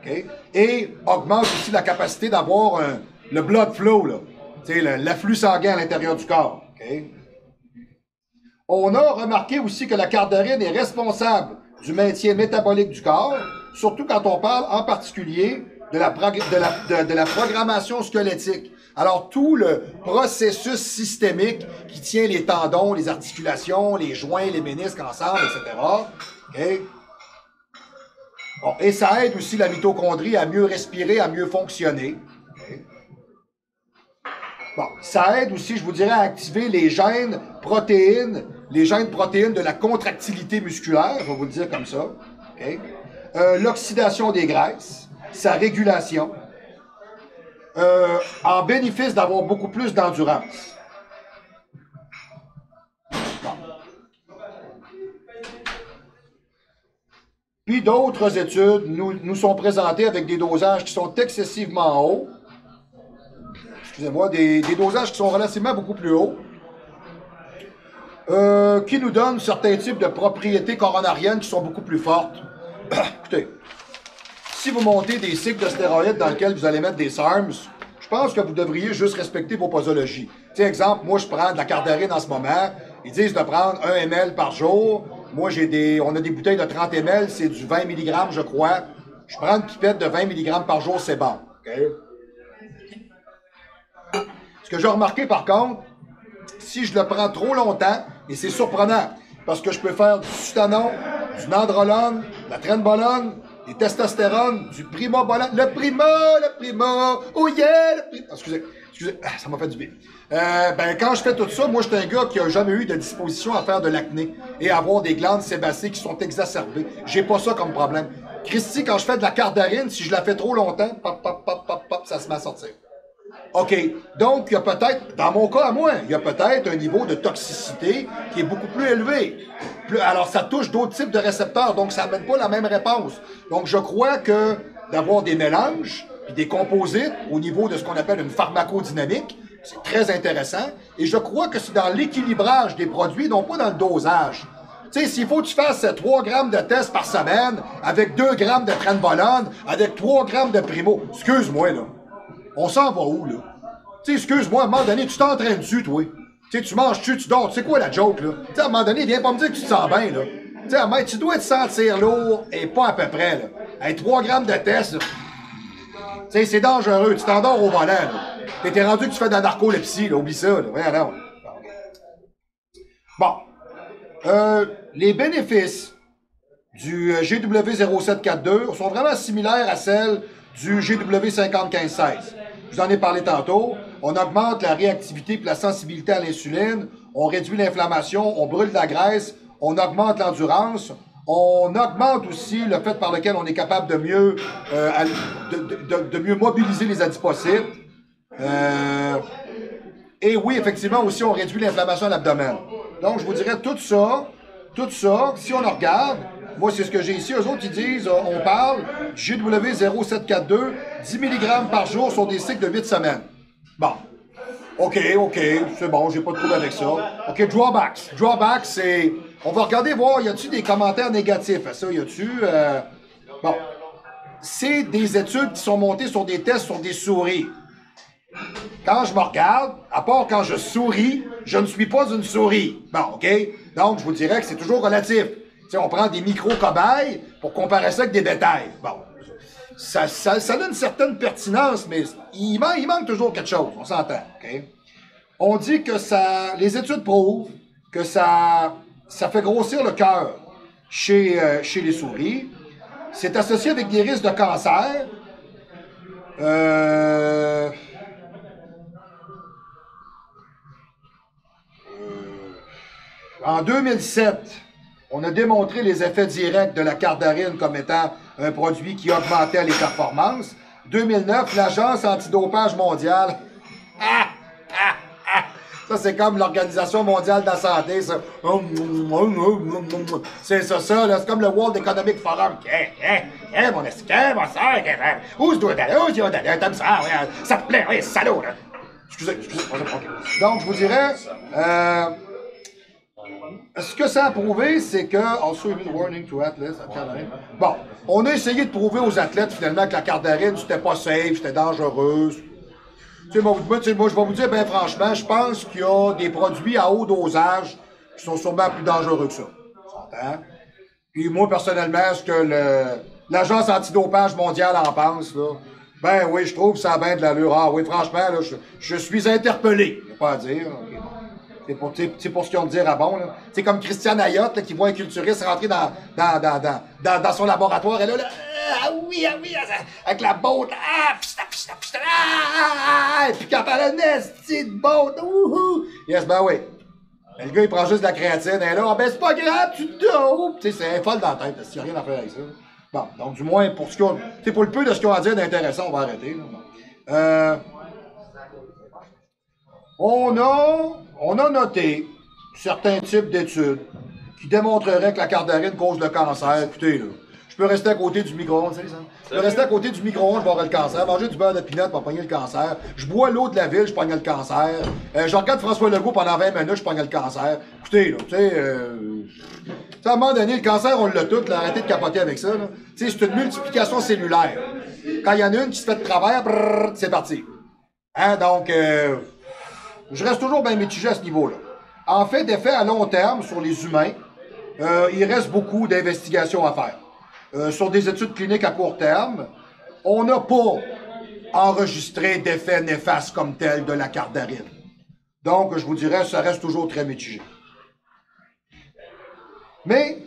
okay, et augmente aussi la capacité d'avoir le blood flow, là. Tu sais, l'afflux sanguin à l'intérieur du corps. Okay. On a remarqué aussi que la cardarine est responsable du maintien métabolique du corps, surtout quand on parle en particulier de la programmation squelettique. Alors, tout le processus systémique qui tient les tendons, les articulations, les joints, les ménisques ensemble, etc. Okay. Bon, et ça aide aussi la mitochondrie à mieux respirer, à mieux fonctionner. Okay. Bon, ça aide aussi, je vous dirais, à activer les gènes protéines de la contractilité musculaire, je vais vous le dire comme ça. Okay. L'oxydation des graisses, sa régulation, en bénéfice d'avoir beaucoup plus d'endurance. Bon. Puis d'autres études nous sont présentées avec des dosages qui sont excessivement hauts. Excusez-moi, des dosages qui sont relativement beaucoup plus hauts, qui nous donnent certains types de propriétés coronariennes qui sont beaucoup plus fortes. Écoutez, si vous montez des cycles de stéroïdes dans lesquels vous allez mettre des SARMs, je pense que vous devriez juste respecter vos posologies. Tu sais, exemple, moi je prends de la cardarine en ce moment, ils disent de prendre 1 ml par jour. Moi, on a des bouteilles de 30 ml, c'est du 20 mg, je crois. Je prends une pipette de 20 mg par jour, c'est bon. Okay? Ce que j'ai remarqué, par contre, si je le prends trop longtemps, et c'est surprenant, parce que je peux faire du sutanon, du nandrolone, de la trenbolone, des testostérone, du primobolone, le primo, oh yeah, le primo. Excusez, ça m'a fait du bien. Quand je fais tout ça, moi, je suis un gars qui n'a jamais eu de disposition à faire de l'acné et à avoir des glandes sébacées qui sont exacerbées. J'ai pas ça comme problème. Christy, quand je fais de la cardarine, si je la fais trop longtemps, pop, pop, pop, pop, pop, ça se met à sortir. OK. Donc, il y a peut-être, dans mon cas à moi, il y a peut-être un niveau de toxicité qui est beaucoup plus élevé. Alors, ça touche d'autres types de récepteurs, donc ça n'amène pas la même réponse. Donc, je crois que d'avoir des mélanges et des composites au niveau de ce qu'on appelle une pharmacodynamique, c'est très intéressant. Et je crois que c'est dans l'équilibrage des produits, non pas dans le dosage. Tu sais, s'il faut que tu fasses 3 grammes de test par semaine, avec 2 grammes de trenbolone, avec 3 grammes de primo, excuse-moi, là. On s'en va où, là? Tu sais, excuse-moi, à un moment donné, tu t'entraînes dessus, toi. Tu sais, tu manges-tu, tu dors. Tu sais quoi, la joke, là? Tu sais, à un moment donné, viens pas me dire que tu te sens bien, là. Tu sais, tu dois te sentir lourd et pas à peu près, là. Hey, 3 grammes de test, là. Tu sais, c'est dangereux. Tu t'endors au volant, là. T'es rendu que tu fais de la narcolepsie, là. Oublie ça, là. Voyons donc. Bon. Les bénéfices du GW0742 sont vraiment similaires à celles du GW501516. Je vous en ai parlé tantôt. On augmente la réactivité et la sensibilité à l'insuline. On réduit l'inflammation. On brûle de la graisse. On augmente l'endurance. On augmente aussi le fait par lequel on est capable de mieux, de mieux mobiliser les adipocytes. Et oui, effectivement, aussi, on réduit l'inflammation à l'abdomen. Donc, je vous dirais tout ça, si on le regarde, moi, c'est ce que j'ai ici. Eux autres, ils disent, on parle du GW0742, 10 mg par jour sur des cycles de 8 semaines. Bon. OK, c'est bon, j'ai pas de trouble avec ça. OK, drawbacks. Drawbacks, c'est... On va regarder, voir, y a-tu des commentaires négatifs à ça? Y a-tu... Bon. C'est des études qui sont montées sur des tests sur des souris. Quand je me regarde, à part quand je souris, je ne suis pas une souris. Bon, OK? Donc, je vous dirais que c'est toujours relatif. T'sais, on prend des micro-cobayes pour comparer ça avec des bétails. Bon, ça a une certaine pertinence, mais il manque toujours quelque chose, on s'entend. Okay? On dit que les études prouvent que ça fait grossir le cœur chez les souris. C'est associé avec des risques de cancer. En 2007, on a démontré les effets directs de la cardarine comme étant un produit qui augmentait les performances. 2009, l'Agence antidopage mondiale. Ça, c'est comme l'Organisation mondiale de la santé, ça. C'est ça, là. C'est comme le World Economic Forum. Mon esquin, mon soeur, où je dois aller, où je dois aller, t'aimes ça, ça te plaît, oui, salaud, là. Excusez. Donc, je vous dirais, ce que ça a prouvé, c'est que... Also, warning to athletes. Bon, on a essayé de prouver aux athlètes, finalement, que la cardarine, c'était pas safe, c'était dangereuse. Moi, je vais vous dire, bien franchement, je pense qu'il y a des produits à haut dosage qui sont sûrement plus dangereux que ça. Puis moi, personnellement, ce que l'Agence antidopage mondiale en pense, là, Ben oui, je trouve ça a bien de l'allure. Ah oui, franchement, là, je suis interpellé. Il n'y a pas à dire. Ok, bon. C'est pour ce qu'ils ont de dire à bon. C'est comme Christiane Ayotte là, qui voit un culturiste rentrer dans son laboratoire. Elle est là, ah oui, avec la botte. Et puis quand elle a une esti de botte. Yes, ben oui. Mais le gars, il prend juste de la créatine. Et là, ben c'est pas grave, tu te dopes. Tu sais, c'est un folle dans la tête. Il n'y a rien à faire avec ça. Bon, donc du moins, pour le peu de ce qu'ils ont à dire d'intéressant, on va arrêter. On a noté certains types d'études qui démontreraient que la cardarine cause le cancer. Écoutez, là, je peux rester à côté du micro-ondes, ça? Je peux rester à côté du micro-ondes, je vais avoir le cancer. Manger du beurre de pinot pour pogner le cancer. Je bois l'eau de la ville, je pogne le cancer. Je regarde François Legault pendant 20 minutes, je pogne le cancer. Écoutez, là, tu sais, à un moment donné, le cancer, on l'a tout, là, arrêtez de capoter avec ça. Tu sais, c'est une multiplication cellulaire. Quand il y en a une qui se fait de travers, c'est parti. Hein, donc, je reste toujours bien mitigé à ce niveau-là. En fait, d'effet à long terme sur les humains, il reste beaucoup d'investigations à faire. Sur des études cliniques à court terme, on n'a pas enregistré d'effets néfastes comme tel de la cardarine. Donc, je vous dirais, ça reste toujours très mitigé. Mais,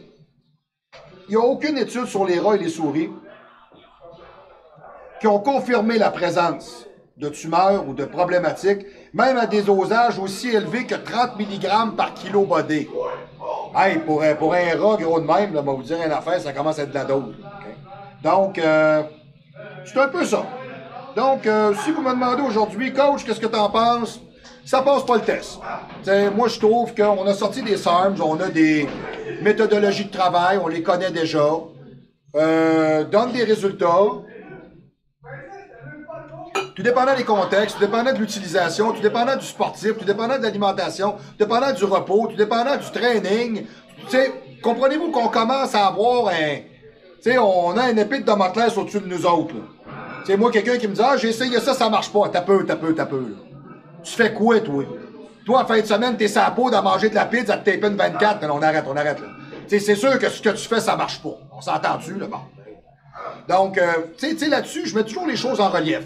il n'y a aucune étude sur les rats et les souris qui ont confirmé la présence de tumeurs ou de problématiques, même à des dosages aussi élevés que 30 mg par kilo body. Hey, pour un rat gros de même, là, je vais vous dire une affaire, ça commence à être de la dose. Okay? Donc, c'est un peu ça. Donc, si vous me demandez aujourd'hui, coach, qu'est-ce que tu en penses? Ça passe pas le test. T'sais, moi, je trouve qu'on a sorti des SARMs, on a des méthodologies de travail, on les connaît déjà, donne des résultats. Tout dépendant des contextes, tout dépendant de l'utilisation, tout dépendant du sportif, tout dépendant de l'alimentation, tout dépendant du repos, tout dépendant du training. Comprenez-vous qu'on commence à avoir on a une épée de Damoclès au-dessus de nous autres. C'est moi, quelqu'un qui me dit « Ah, j'ai essayé ça, ça marche pas. » T'as peu. Là. Tu fais quoi, toi? Toi, en fin de semaine, t'es sa peau à manger de la pizza, à te taper une 24. Non, on arrête, là. C'est sûr que ce que tu fais, ça marche pas. On s'entend-tu, là? Bon. Donc, là-dessus, je mets toujours les choses en relief.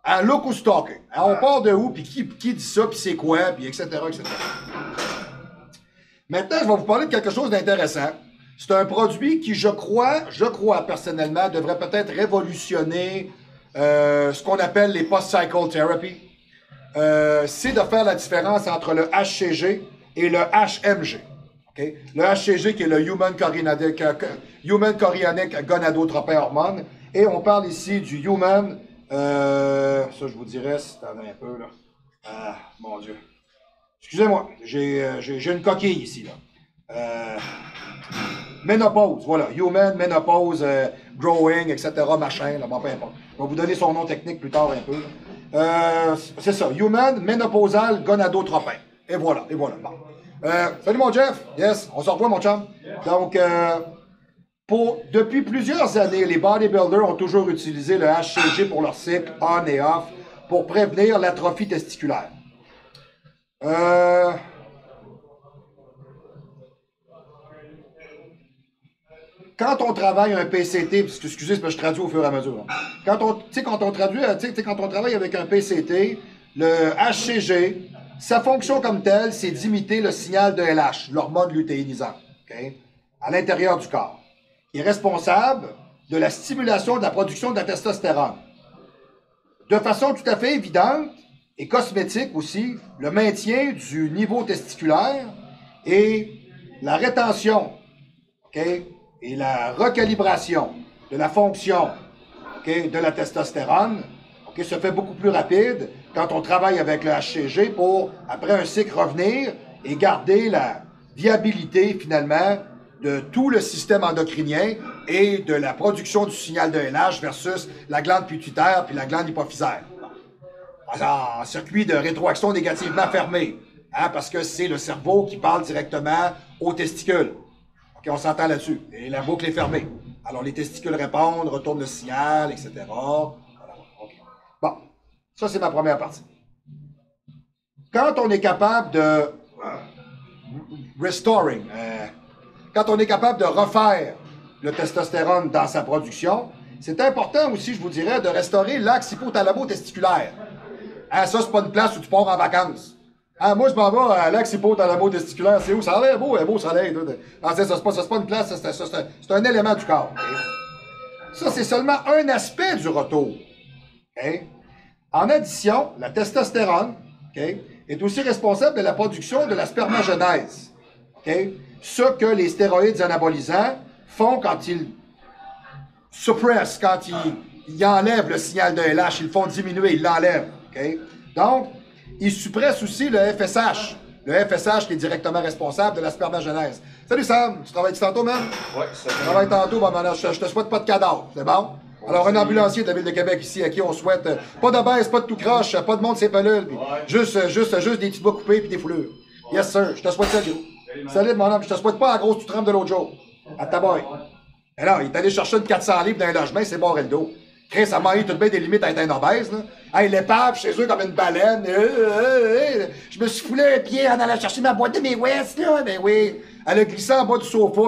Un look ou stalking. On part de où, puis qui dit ça, puis c'est quoi, puis etc., etc. Maintenant, je vais vous parler de quelque chose d'intéressant. C'est un produit qui, je crois personnellement, devrait peut-être révolutionner ce qu'on appelle les post-cycle therapy. C'est de faire la différence entre le HCG et le HMG. Okay? Le HCG qui est le Human Chorionic Gonadotropin Hormone. Et on parle ici du Human... ça, je vous dirais, si t'en as un peu, là. Ah, mon Dieu. Excusez-moi, j'ai une coquille ici, là. Ménopause, voilà. Human, ménopause, growing, etc., machin, là, bon, peu importe. Je vais vous donner son nom technique plus tard un peu. C'est ça, Human, ménopausal, gonadotropin. Et voilà, Bon. Salut, mon Jeff. Yes, on se revoit, mon chum. Donc, depuis plusieurs années, les bodybuilders ont toujours utilisé le HCG pour leur cycle on et off pour prévenir l'atrophie testiculaire. Quand on travaille un PCT, excusez, parce que je traduis au fur et à mesure. Quand on travaille avec un PCT, le HCG, sa fonction comme telle, c'est d'imiter le signal de LH, l'hormone lutéinisante, okay, à l'intérieur du corps. Il est responsable de la stimulation de la production de la testostérone. De façon tout à fait évidente et cosmétique aussi, le maintien du niveau testiculaire et la rétention, okay, et la recalibration de la fonction, okay, de la testostérone, okay, se fait beaucoup plus rapide quand on travaille avec le HCG pour, après un cycle, revenir et garder la viabilité, finalement, de tout le système endocrinien et de la production du signal de LH versus la glande pituitaire puis la glande hypophysaire. En circuit de rétroaction négativement fermé, hein, parce que c'est le cerveau qui parle directement aux testicules. Okay, on s'entend là-dessus. Et la boucle est fermée. Alors, les testicules répondent, retournent le signal, etc. Voilà. Okay. Bon, ça, c'est ma première partie. Quand on est capable de restoring, quand on est capable de refaire le testostérone dans sa production, c'est important aussi, je vous dirais, de restaurer l'axe hypothalamo-testiculaire. Hein, ça, c'est pas une place où tu pars en vacances. Hein, moi, je m'en vais à l'axe hypothalamo-testiculaire. C'est où? Ça a l'air beau, un beau soleil. Ah, c'est pas une place, c'est un élément du corps. Okay? Ça, c'est seulement un aspect du retour. Okay? En addition, la testostérone, okay, est aussi responsable de la production de la spermagenèse. Okay? Ce que les stéroïdes anabolisants font quand ils suppressent, quand ils enlèvent le signal de LH, ils le font diminuer, ils l'enlèvent. Okay? Donc, ils suppressent aussi le FSH. Le FSH qui est directement responsable de la spermagenèse. Salut Sam, tu travailles tantôt, man? Oui, ça va. Tu travailles tantôt, bon, je te souhaite pas de cadavre, c'est bon? Alors, un ambulancier de la Ville de Québec ici, à qui on souhaite pas de baisse, pas de tout croche, pas de monde ses pelules, puis juste des petits bois coupés puis des foulures. Yes, sir, je te souhaite ça, gros. Salut, mon homme, je te souhaite pas la grosse tu trempe de l'autre jour. À ta boy. Mais là, il est allé chercher une 400 livres dans un logement, il s'est barré le dos. Chris, ça m'a eu tout bien des limites à être un obèse, là. Hey, l'épave chez eux comme une baleine. Je me suis foulé un pied en allant chercher ma boîte de mes West, là. Ben oui. Elle a glissé en bas du sofa.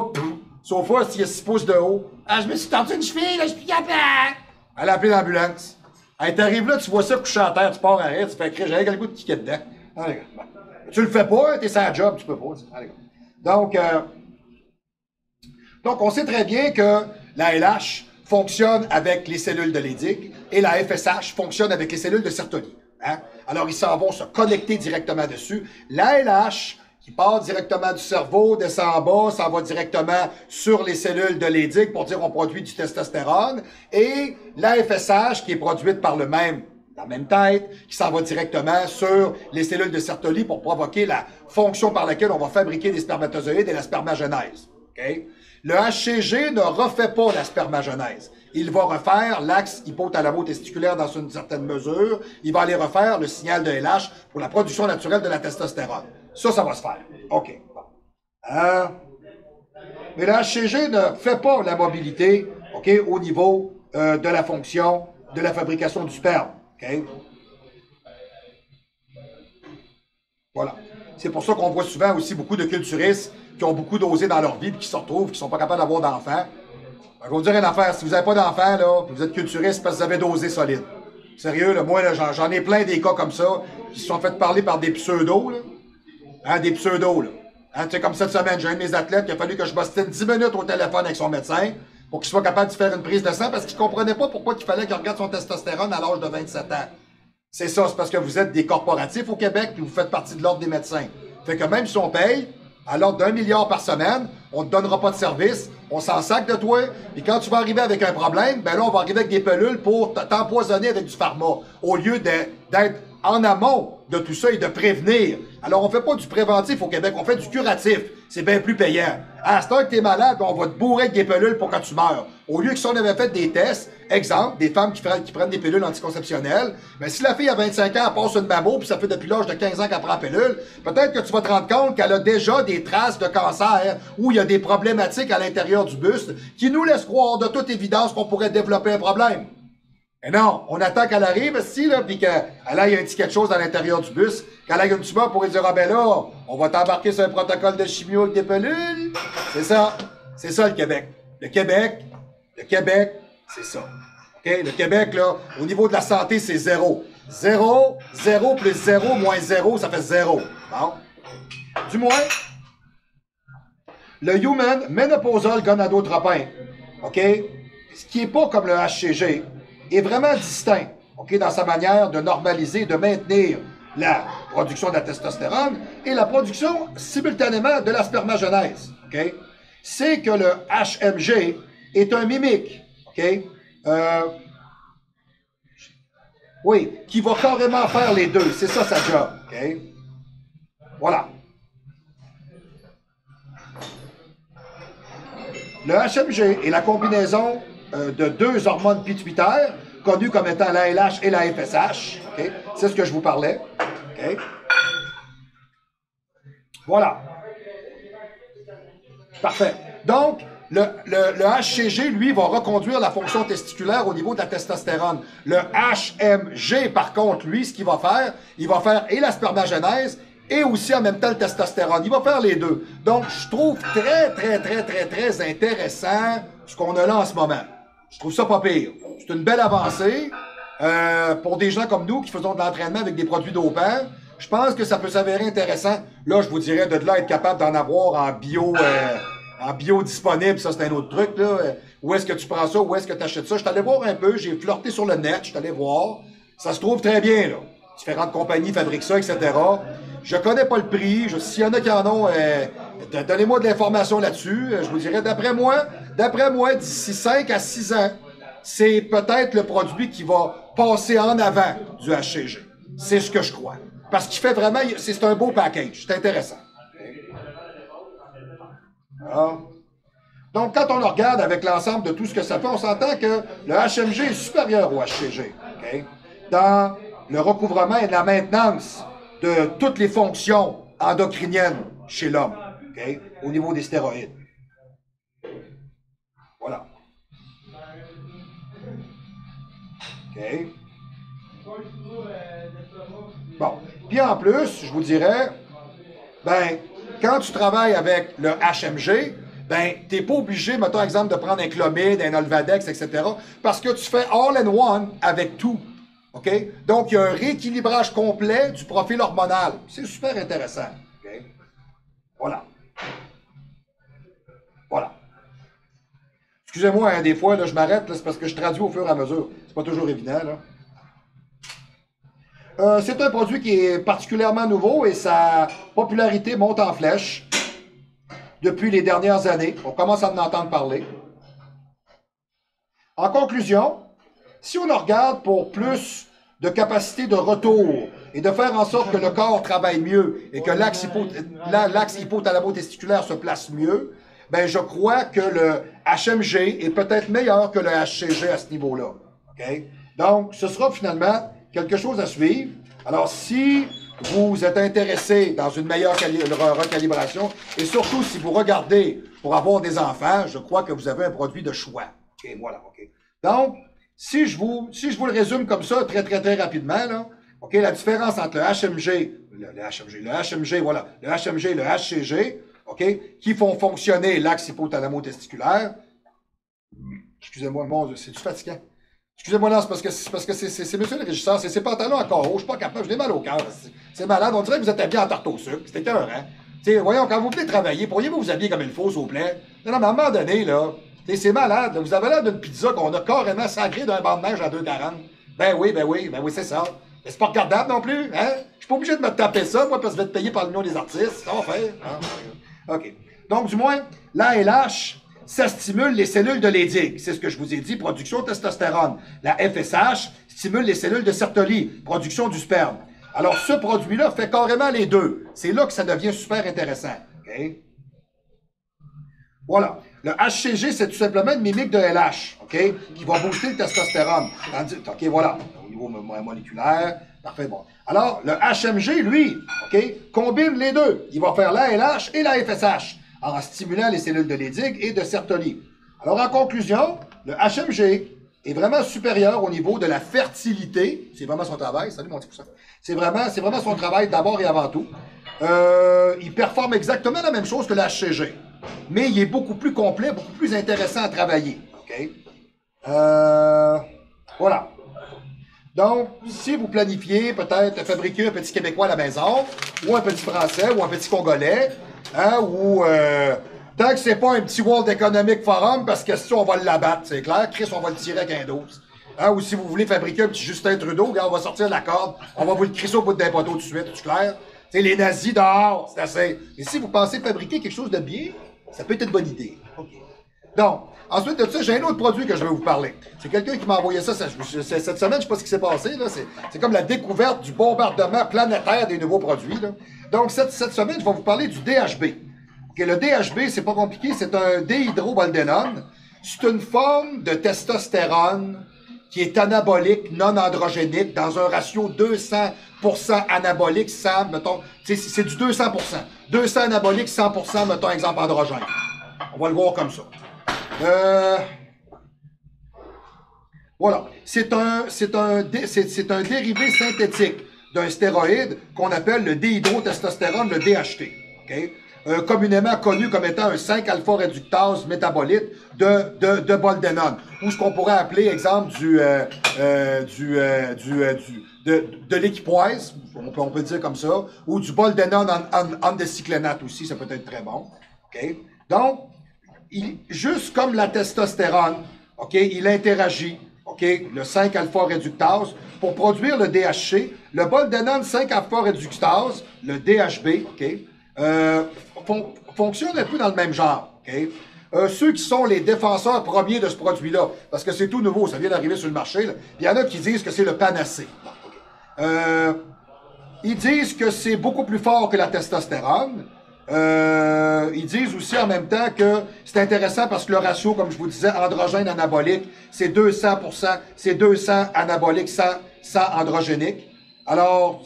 Sofa, il y a 6 pouces de haut. Ah, je me suis tendu une cheville, là, je suis plus capable. Elle a appelé l'ambulance. Hey, t'arrives là, tu vois ça couché à terre, tu pars à rire, tu fais crier, j'avais le goût de kicker dedans. Allez, bon. Tu le fais pas, t'es sans job, tu peux pas. Allez, donc, on sait très bien que la LH fonctionne avec les cellules de Leydig et la FSH fonctionne avec les cellules de Sertoli. Hein? Alors, ils s'en vont se connecter directement dessus. La LH, qui part directement du cerveau, descend en bas, s'en va directement sur les cellules de Leydig pour dire on produit du testostérone. Et la FSH, qui est produite par la même tête, qui s'en va directement sur les cellules de Sertoli pour provoquer la fonction par laquelle on va fabriquer des spermatozoïdes et la spermagenèse. Okay? Le HCG ne refait pas la spermagenèse. Il va refaire l'axe hypothalamo-testiculaire dans une certaine mesure. Il va aller refaire le signal de LH pour la production naturelle de la testostérone. Ça va se faire. OK. Bon. Mais le HCG ne fait pas la mobilité, OK, au niveau de la fonction de la fabrication du sperme. OK? Voilà. C'est pour ça qu'on voit souvent aussi beaucoup de culturistes qui ont beaucoup dosé dans leur vie et qui se retrouvent, qui ne sont pas capables d'avoir d'enfants. Je vais vous dire une affaire, si vous n'avez pas d'enfants, là, vous êtes culturiste parce que vous avez dosé solide. Sérieux, là, moi, j'en ai plein des cas comme ça, qui se sont fait parler par des pseudos, là. Hein, des pseudos, là. Hein, tu sais, comme cette semaine, j'ai un de mes athlètes qui a fallu que je bostine 10 minutes au téléphone avec son médecin pour qu'il soit capable de faire une prise de sang parce qu'il ne comprenait pas pourquoi il fallait qu'il regarde son testostérone à l'âge de 27 ans. C'est ça, c'est parce que vous êtes des corporatifs au Québec puis vous faites partie de l'ordre des médecins. Fait que même si on paye à l'ordre d'1 milliard par semaine, on ne te donnera pas de service, on s'en sac de toi, puis quand tu vas arriver avec un problème, ben là, on va arriver avec des pelules pour t'empoisonner avec du pharma, au lieu d'être en amont de tout ça et de prévenir. Alors, on fait pas du préventif au Québec, on fait du curatif. C'est bien plus payant. À ce temps que t'es malade, on va te bourrer avec des pelules pour quand tu meurs. Au lieu que si on avait fait des tests, exemple, des femmes qui prennent des pilules anticonceptionnelles, ben si la fille a 25 ans, elle passe une mammo, puis ça fait depuis l'âge de 15 ans qu'elle prend la pilule, peut-être que tu vas te rendre compte qu'elle a déjà des traces de cancer ou il y a des problématiques à l'intérieur du buste qui nous laissent croire de toute évidence qu'on pourrait développer un problème. Et non, on attend qu'elle arrive ici, là, puis qu'elle aille un petit quelque chose à l'intérieur du bus, qu'elle aille une tumeur pour lui dire, ah ben là, on va t'embarquer sur un protocole de chimio avec des pelules. C'est ça. C'est ça, le Québec. Le Québec, c'est ça. OK? Le Québec, là, au niveau de la santé, c'est 0. 0, 0 plus 0 moins 0, ça fait 0. Bon. Du moins, le Human Menopausal Gonadotropin, OK? Ce qui n'est pas comme le HCG, est vraiment distinct, OK, dans sa manière de normaliser, de maintenir la production de la testostérone et la production simultanément de la spermagenèse. OK? C'est que le HMG est un mimique, OK? Oui, qui va carrément faire les deux. C'est ça sa job. OK? Voilà. Le HMG est la combinaison de deux hormones pituitaires, connues comme étant la LH et la FSH. Okay? C'est ce que je vous parlais. Okay? Voilà. Parfait. Donc, le HCG, lui, va reconduire la fonction testiculaire au niveau de la testostérone. Le HMG, par contre, lui, ce qu'il va faire, il va faire et la spermagenèse et aussi en même temps le testostérone. Il va faire les deux. Donc, je trouve très intéressant ce qu'on a là en ce moment. Je trouve ça pas pire. C'est une belle avancée. Pour des gens comme nous qui faisons de l'entraînement avec des produits dopants, je pense que ça peut s'avérer intéressant. Là, je vous dirais de là être capable d'en avoir en bio disponible, ça c'est un autre truc. Là. Où est-ce que tu prends ça? Où est-ce que tu achètes ça? Je suis allé voir un peu, j'ai flirté sur le net, je suis allé voir. Ça se trouve très bien, là. Différentes compagnies fabriquent ça, etc. Je connais pas le prix. S'il y en a qui en ont, donnez-moi de l'information là-dessus. Je vous dirais, d'après moi, d'ici 5 à 6 ans, c'est peut-être le produit qui va passer en avant du HCG. C'est ce que je crois. Parce qu'il fait vraiment, c'est un beau package. C'est intéressant. Voilà. Donc, quand on le regarde avec l'ensemble de tout ce que ça fait, on s'entend que le HMG est supérieur au HCG. Okay? Dans le recouvrement et la maintenance de toutes les fonctions endocriniennes chez l'homme, okay? Au niveau des stéroïdes. Voilà. OK. Bon. Puis en plus, je vous dirais, ben, quand tu travailles avec le HMG, ben, t'es pas obligé, mettons exemple, de prendre un Clomid, un Olvadex, etc., parce que tu fais all-in-one avec tout. OK? Donc, il y a un rééquilibrage complet du profil hormonal. C'est super intéressant. OK? Voilà. Voilà. Excusez-moi, hein, des fois, là, je m'arrête, c'est parce que je traduis au fur et à mesure. C'est pas toujours évident, là. C'est un produit qui est particulièrement nouveau et sa popularité monte en flèche depuis les dernières années. On commence à en entendre parler. En conclusion, si on le regarde pour plus de capacité de retour et de faire en sorte que le corps travaille mieux et que l'axe hypothalamo-testiculaire se place mieux, ben je crois que le HMG est peut-être meilleur que le HCG à ce niveau-là. Okay? Donc, ce sera finalement quelque chose à suivre. Alors, si vous êtes intéressé dans une meilleure recalibration, et surtout si vous regardez pour avoir des enfants, je crois que vous avez un produit de choix. OK, voilà, OK. Donc, si je vous le résume comme ça, très rapidement, là, OK, la différence entre le HMG et le HCG, OK, qui font fonctionner l'axe hypothalamo-testiculaire. Excusez-moi, c'est-tu fatigant? Excusez-moi, là, c'est parce que c'est monsieur le régisseur, c'est ses pantalons encore hauts, je suis pas capable, je l'ai mal au cœur. C'est malade, on dirait que vous êtes habillé en tarte au sucre, c'est écœurant. T'sais, voyons, quand vous venez travailler, pourriez-vous vous habiller comme il faut, s'il vous plaît? Non, mais à un moment donné, là, c'est malade, là, vous avez l'air d'une pizza qu'on a carrément sacrée d'un banc de neige à 2,40. Ben oui, c'est ça. Mais c'est pas regardable non plus, hein? Je suis pas obligé de me taper ça, moi, parce que je vais être payé par l'Union des artistes. Ça va faire. Ah, OK. Donc, du moins, l'ALH, ça stimule les cellules de Leydig. C'est ce que je vous ai dit, production de testostérone. La FSH stimule les cellules de Sertoli, production du sperme. Alors, ce produit-là fait carrément les deux. C'est là que ça devient super intéressant. OK? Voilà. Le HCG, c'est tout simplement une mimique de LH, OK? Qui va booster le testostérone. OK, voilà. Au niveau moléculaire, parfait, bon. Alors, le HMG, lui, OK, combine les deux. Il va faire la LH et la FSH en stimulant les cellules de Leydig et de Sertoli. Alors, en conclusion, le HMG est vraiment supérieur au niveau de la fertilité. C'est vraiment son travail. Salut, mon petit poussin. C'est vraiment son travail d'abord et avant tout. Il performe exactement la même chose que le HCG. Mais il est beaucoup plus complet, beaucoup plus intéressant à travailler. OK? Voilà. Donc, si vous planifiez peut-être fabriquer un petit Québécois à la maison, ou un petit Français, ou un petit Congolais, hein, ou tant que c'est pas un petit World Economic Forum, parce que si on va l'abattre, c'est clair, Chris, on va le tirer avec un dos. Hein, ou si vous voulez fabriquer un petit Justin Trudeau, regarde, on va sortir la corde, on va vous le crisser au bout d'un poteau tout de suite, c'est clair? T'sais, les nazis dehors, c'est assez. Et si vous pensez fabriquer quelque chose de bien, ça peut être une bonne idée. OK. Donc, ensuite de ça, j'ai un autre produit que je vais vous parler. C'est quelqu'un qui m'a envoyé ça cette semaine, je sais pas ce qui s'est passé. C'est comme la découverte du bombardement planétaire des nouveaux produits. Là. Donc, cette semaine, je vais vous parler du DHB. Okay, le DHB, c'est pas compliqué, c'est un déhydroboldenone. C'est une forme de testostérone qui est anabolique, non androgénique, dans un ratio 200% anabolique, 100, mettons, c'est du 200%. 200 anabolique, 100%, mettons, exemple, androgène. On va le voir comme ça. Voilà. C'est un dérivé synthétique d'un stéroïde qu'on appelle le déhydrotestostérone, le DHT. Okay? communément connu comme étant un 5-alpha-réductase métabolite de boldenone, ou ce qu'on pourrait appeler, exemple, de l'équipoise, on peut dire comme ça, ou du boldenone en décyclénate aussi, ça peut être très bon. Okay? Donc, juste comme la testostérone, okay, il interagit, okay, le 5-alpha-réductase, pour produire le DHC, le boldenone 5-alpha-réductase, le DHB, okay, fonctionne un peu dans le même genre. Okay? Ceux qui sont les défenseurs premiers de ce produit-là, parce que c'est tout nouveau, ça vient d'arriver sur le marché, il y en a qui disent que c'est le panacée. Ils disent que c'est beaucoup plus fort que la testostérone. Ils disent aussi en même temps que c'est intéressant parce que le ratio, comme je vous disais, androgène-anabolique, c'est 200%, c'est 200 anabolique, 100 androgénique. Alors,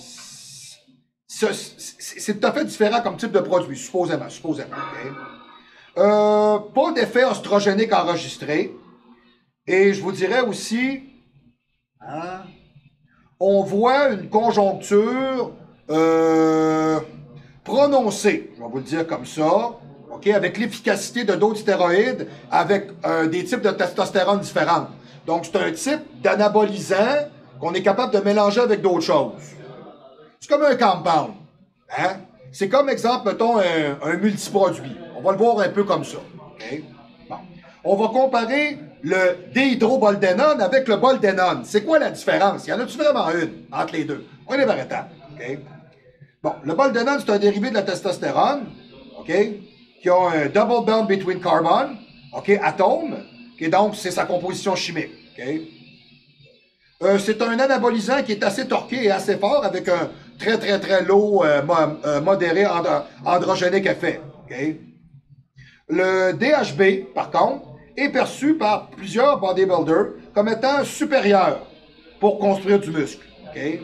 c'est tout à fait différent comme type de produit, supposément. Okay? Pas d'effet oestrogénique enregistré. Et je vous dirais aussi, hein, on voit une conjoncture prononcée, je vais vous le dire comme ça, okay, avec l'efficacité de d'autres stéroïdes, avec des types de testostérone différents. Donc, c'est un type d'anabolisant qu'on est capable de mélanger avec d'autres choses. C'est comme un compound. Hein? C'est comme, exemple, mettons, un multiproduit. On va le voir un peu comme ça. Okay? Bon. On va comparer le déhydroboldenone avec le boldenone. C'est quoi la différence? Il y en a-tu vraiment une entre les deux? On est par étapes. Okay? Bon, le boldenone, c'est un dérivé de la testostérone, okay, qui a un double bond between carbon, okay, atome, et donc c'est sa composition chimique. Okay? C'est un anabolisant qui est assez torqué et assez fort avec un très low, modéré androgénique effet. Okay? Le DHB, par contre, est perçu par plusieurs bodybuilders comme étant supérieur pour construire du muscle. Okay?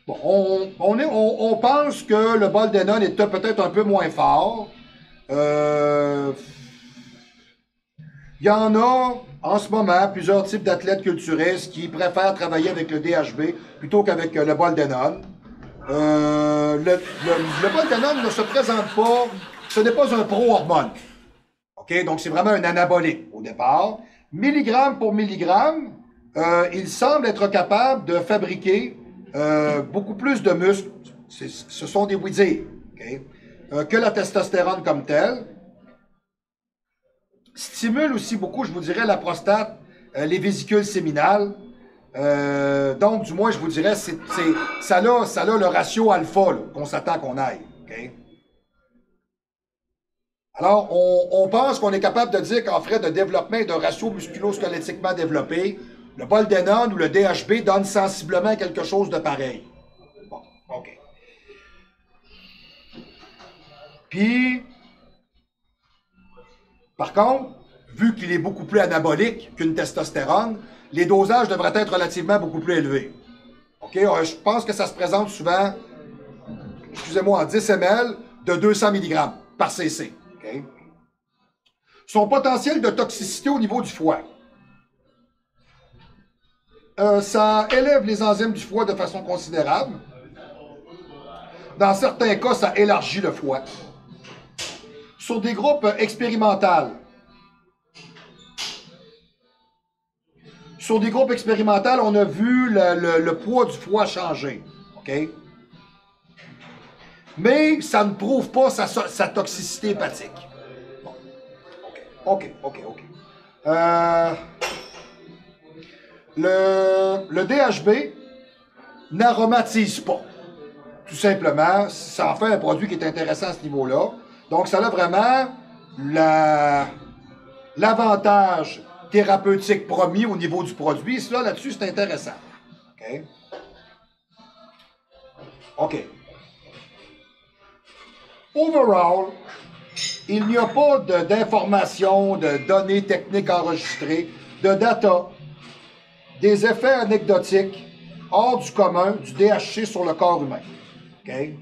Bon, on pense que le boldenone est peut-être un peu moins fort. Il y en a, en ce moment, plusieurs types d'athlètes culturistes qui préfèrent travailler avec le DHB plutôt qu'avec le boldenone. Le boldenone ne se présente pas, ce n'est pas un pro-hormone. Okay? Donc, c'est vraiment un anabolique au départ. Milligramme pour milligramme, il semble être capable de fabriquer beaucoup plus de muscles, ce sont des oui-dire, okay, que la testostérone comme telle. Stimule aussi beaucoup, je vous dirais, la prostate, les vésicules séminales. Donc, du moins, je vous dirais, ça a le ratio alpha qu'on s'attend qu'on aille. Okay? Alors, on pense qu'on est capable de dire qu'en frais de développement et de ratio musculo-squelettiquement développé, le boldenone ou le DHB donne sensiblement quelque chose de pareil. Bon, OK. Puis, par contre, vu qu'il est beaucoup plus anabolique qu'une testostérone, les dosages devraient être relativement beaucoup plus élevés. OK? Je pense que ça se présente souvent, excusez-moi, en 10 ml de 200 mg par cc. Okay? Son potentiel de toxicité au niveau du foie. Ça élève les enzymes du foie de façon considérable. Dans certains cas, ça élargit le foie. Sur des groupes expérimentaux, on a vu le poids du foie changer. Okay? Mais ça ne prouve pas sa toxicité hépatique. Bon. OK. Le DHB n'aromatise pas. Tout simplement, ça en fait un produit qui est intéressant à ce niveau-là. Donc, ça a vraiment l'avantage thérapeutique promis au niveau du produit. Cela, là-dessus, c'est intéressant. OK. Overall, il n'y a pas d'informations, de données techniques enregistrées, de data, des effets anecdotiques hors du commun du DHC sur le corps humain. Okay?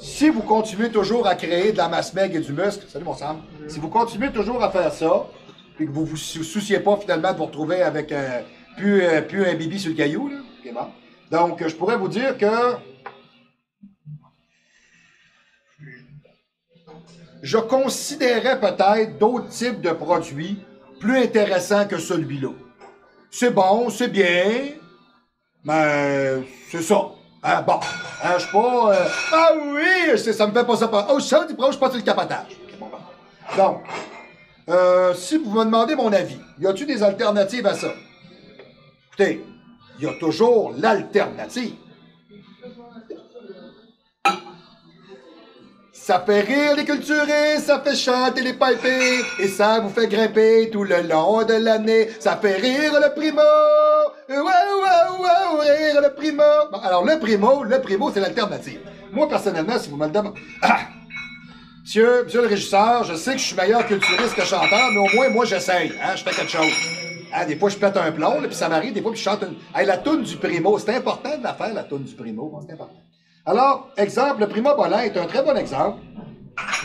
Si vous continuez toujours à créer de la masse maigre et du muscle, salut mon Sam, si vous continuez toujours à faire ça, et que vous ne vous souciez pas finalement de vous retrouver avec plus un bibi sur le caillou, là. Okay, bon. Donc, je pourrais vous dire que je considérais peut-être d'autres types de produits plus intéressants que celui-là. C'est bon, c'est bien, mais c'est ça. Hein, bon, hein, je suis pas... ah oui, ça me fait pas ça. Oh, ça, je pense que c'est le capotage. Okay, bon, bon. Donc, si vous me demandez mon avis, y a-t-il des alternatives à ça? Écoutez, il y a toujours l'alternative. Ça fait rire les culturistes, ça fait chanter les pipés, et ça vous fait grimper tout le long de l'année. Ça fait rire le primo, rire le primo. Bon, alors le primo, c'est l'alternative. Moi, personnellement, si vous me le demandez... Ah! Monsieur le régisseur, je sais que je suis meilleur culturiste que chanteur, mais au moins, moi, j'essaye. Hein, je fais quelque chose. Hein, des fois, je pète un plomb, puis ça m'arrive, des fois, puis je chante une... Hey, la toune du primo, c'est important de la faire, la toune du primo. Bon, c'est important. Alors, exemple, le primobolan est un très bon exemple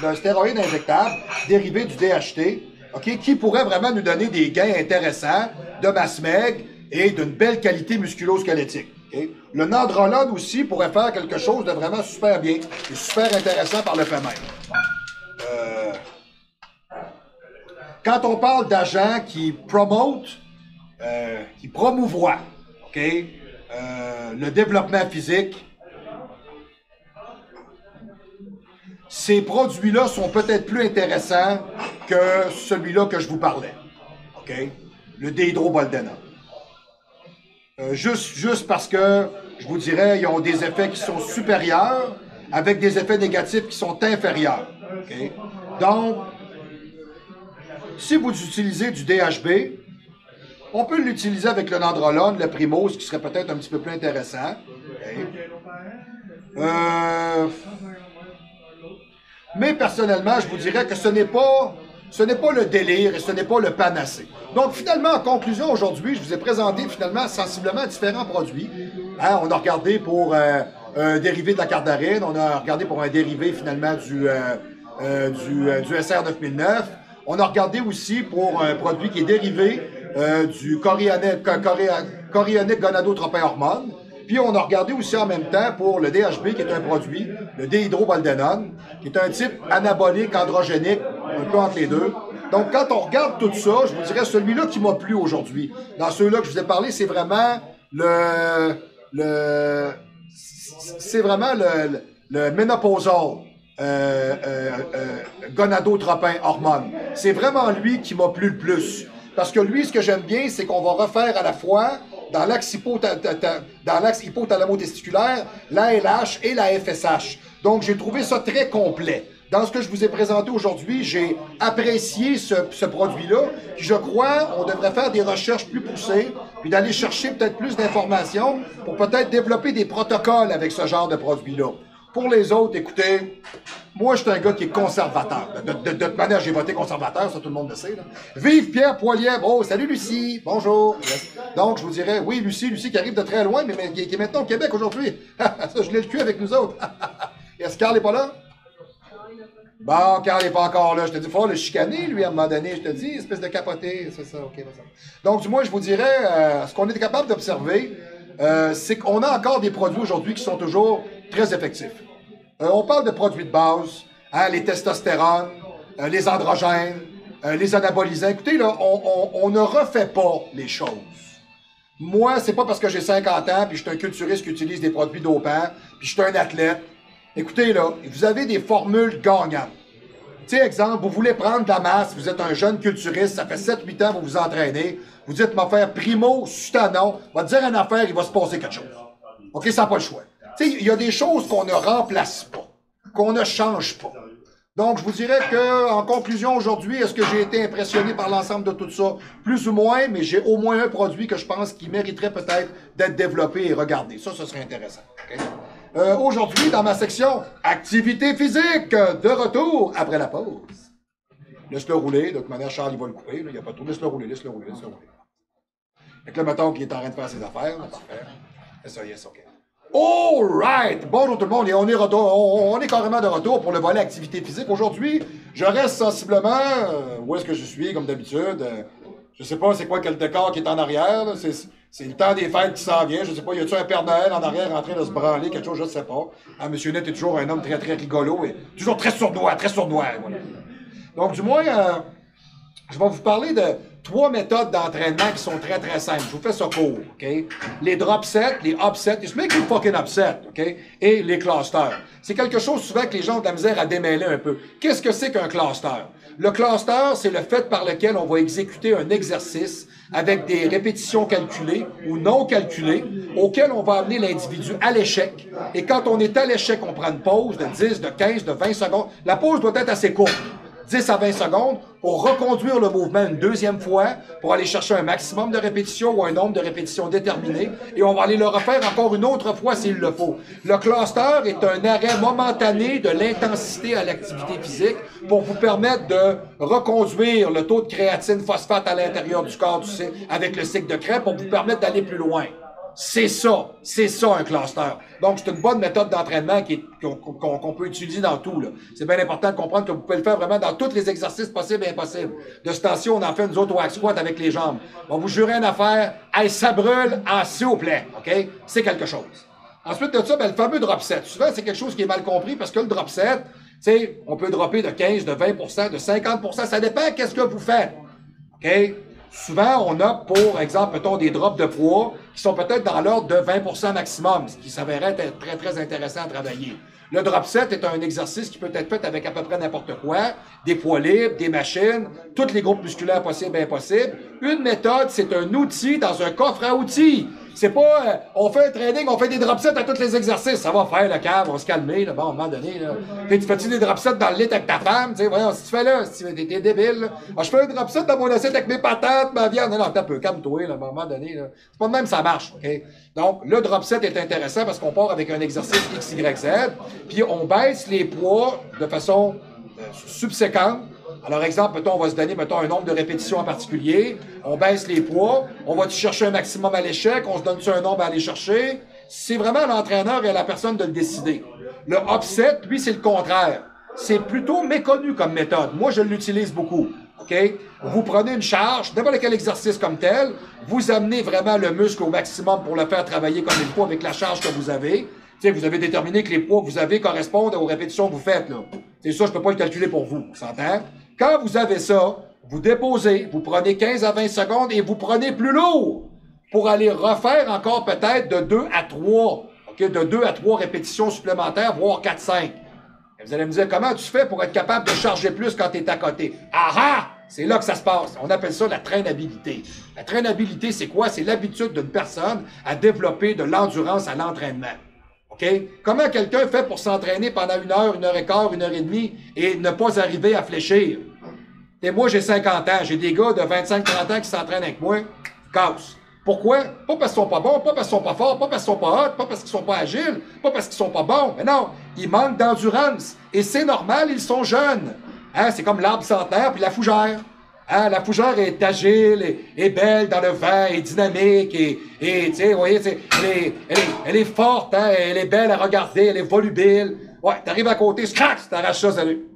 d'un stéroïde injectable dérivé du DHT, okay, qui pourrait vraiment nous donner des gains intéressants de masse maigre et d'une belle qualité musculo-squelettique. Okay. Le nandrolone aussi pourrait faire quelque chose de vraiment super bien et super intéressant par le fait même. Quand on parle d'agents qui promotent, qui promouvoient, okay, le développement physique, ces produits-là sont peut-être plus intéressants que celui-là que je vous parlais. OK? Le déhydroboldenone. Juste parce que, je vous dirais, ils ont des effets qui sont supérieurs avec des effets négatifs qui sont inférieurs. OK? Donc, si vous utilisez du DHB, on peut l'utiliser avec le nandrolone, le primo, ce qui serait peut-être un petit peu plus intéressant. Okay? Mais personnellement, je vous dirais que ce n'est pas le délire et ce n'est pas le panacée. Donc finalement, en conclusion, aujourd'hui, je vous ai présenté finalement sensiblement différents produits. Hein, on a regardé pour un dérivé de la cardarine, on a regardé pour un dérivé finalement du SR 9009. On a regardé aussi pour un produit qui est dérivé du chorionique gonadotropin hormone. Puis on a regardé aussi en même temps pour le DHB, qui est un produit, le déhydroboldenone, qui est un type anabolique, androgénique, un peu entre les deux. Donc quand on regarde tout ça, je vous dirais celui-là qui m'a plu aujourd'hui. Dans ceux-là que je vous ai parlé, c'est vraiment le ménopausal gonadotropin hormone. C'est vraiment lui qui m'a plu le plus. Parce que lui, ce que j'aime bien, c'est qu'on va refaire à la fois dans l'axe hypothalamo-testiculaire, l'ALH et la FSH. Donc, j'ai trouvé ça très complet. Dans ce que je vous ai présenté aujourd'hui, j'ai apprécié ce produit-là, puis je crois on devrait faire des recherches plus poussées, puis d'aller chercher peut-être plus d'informations pour peut-être développer des protocoles avec ce genre de produit-là. Pour les autres, écoutez, moi, je suis un gars qui est conservateur. De toute manière, j'ai voté conservateur, ça tout le monde le sait. Là. Vive Pierre Poilievre! Oh, salut Lucie! Bonjour! Donc, je vous dirais, oui, Lucie qui arrive de très loin, mais qui est maintenant au Québec aujourd'hui. Ça, je l'ai le cul avec nous autres. Est-ce que Carl n'est pas là? Bon, Carl n'est pas encore là. Je te dis, il faut le chicaner, lui, à un moment donné. Je te dis, espèce de capoté. C'est ça, OK. Ça. Donc, du moins, je vous dirais, ce qu'on est capable d'observer, c'est qu'on a encore des produits aujourd'hui qui sont toujours très effectifs. On parle de produits de base, hein, les testostérones, les androgènes, les anabolisants. Écoutez, là, on ne refait pas les choses. Moi, c'est pas parce que j'ai 50 ans, puis je suis un culturiste qui utilise des produits dopants, puis je suis un athlète. Écoutez, là, vous avez des formules gagnantes. Tu sais, exemple, vous voulez prendre de la masse, vous êtes un jeune culturiste, ça fait 7-8 ans que vous vous entraînez, vous dites, m'en faire primo, sutanon, va te dire une affaire, il va se passer quelque chose. OK, ça n'a pas le choix. Tu sais, il y a des choses qu'on ne remplace pas, qu'on ne change pas. Donc, je vous dirais que, en conclusion aujourd'hui, est-ce que j'ai été impressionné par l'ensemble de tout ça? Plus ou moins, mais j'ai au moins un produit que je pense qui mériterait peut-être d'être développé et regardé. Ça, ce serait intéressant. Okay? Aujourd'hui, dans ma section activité physique, de retour après la pause. Laisse-le rouler. De toute manière, Charles, il va le couper. Il n'y a pas de tout. Laisse-le rouler, laisse-le rouler, laisse-le rouler. Fait que là, mettons qu'il est en train de faire ses affaires. Là, parfait. Yes, OK. All right! Bonjour tout le monde, et on est carrément de retour pour le volet activité physique. Aujourd'hui, je reste sensiblement où est-ce que je suis, comme d'habitude. Je sais pas c'est quoi quel décor qui est en arrière. C'est le temps des fêtes qui s'en vient. Je ne sais pas, y a-tu un Père Noël en arrière en train de se branler, quelque chose, je ne sais pas. Ah, Monsieur Net est toujours un homme très, très rigolo et toujours très sournois, voilà. Donc, du moins, je vais vous parler de 3 méthodes d'entraînement qui sont très, très simples. Je vous fais ça court, OK? Les drop sets, les upsets, just make you fucking upset, OK? Et les clusters. C'est quelque chose souvent que les gens ont de la misère à démêler un peu. Qu'est-ce que c'est qu'un cluster? Le cluster, c'est le fait par lequel on va exécuter un exercice avec des répétitions calculées ou non calculées, auquel on va amener l'individu à l'échec. Et quand on est à l'échec, on prend une pause de 10, de 15, de 20 secondes. La pause doit être assez courte. 10 à 20 secondes pour reconduire le mouvement une deuxième fois, pour aller chercher un maximum de répétitions ou un nombre de répétitions déterminé, et on va aller le refaire encore une autre fois s'il le faut. Le cluster est un arrêt momentané de l'intensité à l'activité physique pour vous permettre de reconduire le taux de créatine phosphate à l'intérieur du corps avec le cycle de Krebs pour vous permettre d'aller plus loin. C'est ça un cluster. Donc, c'est une bonne méthode d'entraînement qu'on peut utiliser dans tout. C'est bien important de comprendre que vous pouvez le faire vraiment dans tous les exercices possibles et impossibles. De ce temps-ci, on en fait nous autres au hack squat avec les jambes. On vous jure une affaire, hey, ça brûle s'il vous plaît, OK? C'est quelque chose. Ensuite de ça, ben, le fameux drop set. Souvent, c'est quelque chose qui est mal compris parce que le drop set, tu sais, on peut dropper de 15, de 20 de 50 ça dépend qu'est-ce que vous faites. OK? Souvent, on a, pour exemple, mettons, des drops de poids qui sont peut-être dans l'ordre de 20 maximum, ce qui s'avérait être très, très intéressant à travailler. Le drop set est un exercice qui peut être fait avec à peu près n'importe quoi, des poids libres, des machines, tous les groupes musculaires possibles et impossibles. Une méthode, c'est un outil dans un coffre à outils. C'est pas, on fait un training, on fait des drop sets à tous les exercices. Ça va faire le cave, on va se calmer, là. Bon, à un moment donné, là. Tu fais-tu des drop sets dans le lit avec ta femme? Tu sais, voyons, si tu fais là, si t'es débile, là. Ah, je fais un drop set dans mon assiette avec mes patates, ma viande. Non, t'as peu, calme-toi, là, à un moment donné, là. C'est pas de même, ça marche, OK? Donc, le drop set est intéressant parce qu'on part avec un exercice X, Y, Z, puis on baisse les poids de façon subséquente. Alors, exemple, mettons, on va se donner, mettons, un nombre de répétitions en particulier. On baisse les poids. On va chercher un maximum à l'échec. On se donne un nombre à aller chercher. C'est vraiment l'entraîneur et à la personne de le décider. Le upset, lui, c'est le contraire. C'est plutôt méconnu comme méthode. Moi, je l'utilise beaucoup. OK? Vous prenez une charge, n'importe quel exercice comme tel, vous amenez vraiment le muscle au maximum pour le faire travailler comme il faut avec la charge que vous avez. Tu sais, vous avez déterminé que les poids que vous avez correspondent aux répétitions que vous faites, là. C'est ça, je peux pas le calculer pour vous. On s'entend? Quand vous avez ça, vous déposez, vous prenez 15 à 20 secondes et vous prenez plus lourd pour aller refaire encore peut-être de 2 à 3, okay, de 2 à 3 répétitions supplémentaires, voire 4-5. Et vous allez me dire, comment tu fais pour être capable de charger plus quand tu es à côté? Ah ah! C'est là que ça se passe. On appelle ça la traînabilité. La traînabilité, c'est quoi? C'est l'habitude d'une personne à développer de l'endurance à l'entraînement. OK? Comment quelqu'un fait pour s'entraîner pendant 1 heure, 1 heure et quart, 1 heure et demie et ne pas arriver à fléchir? Et moi, j'ai 50 ans. J'ai des gars de 25-30 ans qui s'entraînent avec moi. Casse. Pourquoi? Pas parce qu'ils sont pas bons, pas parce qu'ils sont pas forts, pas parce qu'ils sont pas hot, pas parce qu'ils sont pas agiles, pas parce qu'ils sont pas bons. Mais non, ils manquent d'endurance. Et c'est normal, ils sont jeunes. Hein? C'est comme l'arbre centenaire puis la fougère. Hein? La fougère est agile, est belle dans le vent, est dynamique, et tu sais, vous voyez, elle est forte, hein? Elle est belle à regarder, elle est volubile. Ouais, t'arrives à côté, crac, t'arraches ça, salut.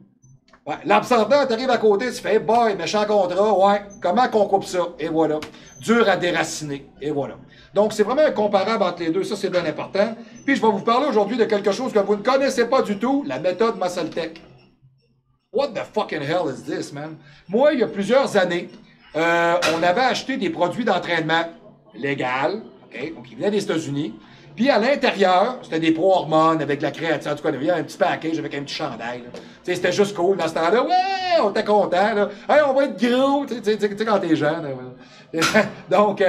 Ouais, l'arbre centenaire, t'arrives à côté, tu fais, hey boy, méchant contrat, ouais, comment qu'on coupe ça? Et voilà. Dur à déraciner. Et voilà. Donc, c'est vraiment un comparable entre les deux, ça c'est bien important. Puis, je vais vous parler aujourd'hui de quelque chose que vous ne connaissez pas du tout, la méthode MuscleTech. What the fucking hell is this, man? Moi, il y a plusieurs années, on avait acheté des produits d'entraînement légaux, OK? Donc, ils venaient des États-Unis. Puis, à l'intérieur, c'était des pro-hormones avec de la créatine. En tout cas, il y avait un petit package avec un petit chandail. Tu sais, c'était juste cool dans ce temps-là. Ouais, on était content, là. Hey, on va être gros. Tu sais, quand t'es jeune. Donc,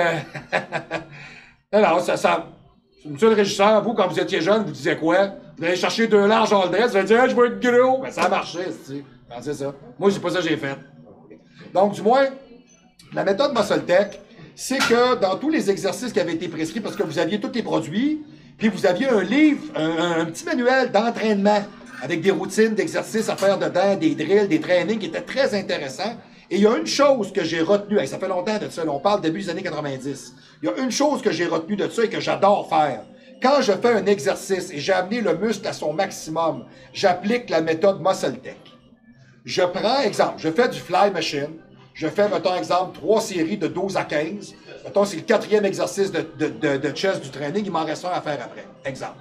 alors, monsieur le régisseur, vous, quand vous étiez jeune, vous disiez quoi? Vous allez chercher 2 larges all dress, vous allez dire, hey, je veux être gros. Ben, ça a marché, c'est ça. Moi, c'est pas ça que j'ai fait. Donc, du moins, la méthode MuscleTech, c'est que dans tous les exercices qui avaient été prescrits, parce que vous aviez tous les produits, puis vous aviez un livre, un petit manuel d'entraînement avec des routines d'exercices à faire dedans, des drills, des trainings qui étaient très intéressants. Et il y a une chose que j'ai retenue, ça fait longtemps de ça, là, on parle début des années 90. Il y a une chose que j'ai retenue de ça et que j'adore faire. Quand je fais un exercice et j'ai amené le muscle à son maximum, j'applique la méthode MuscleTech. Je prends, exemple, je fais du fly machine. Je fais, mettons, exemple, 3 séries de 12 à 15 Mettons, c'est le 4e exercice de chest du training, il m'en reste un à faire après. Exemple.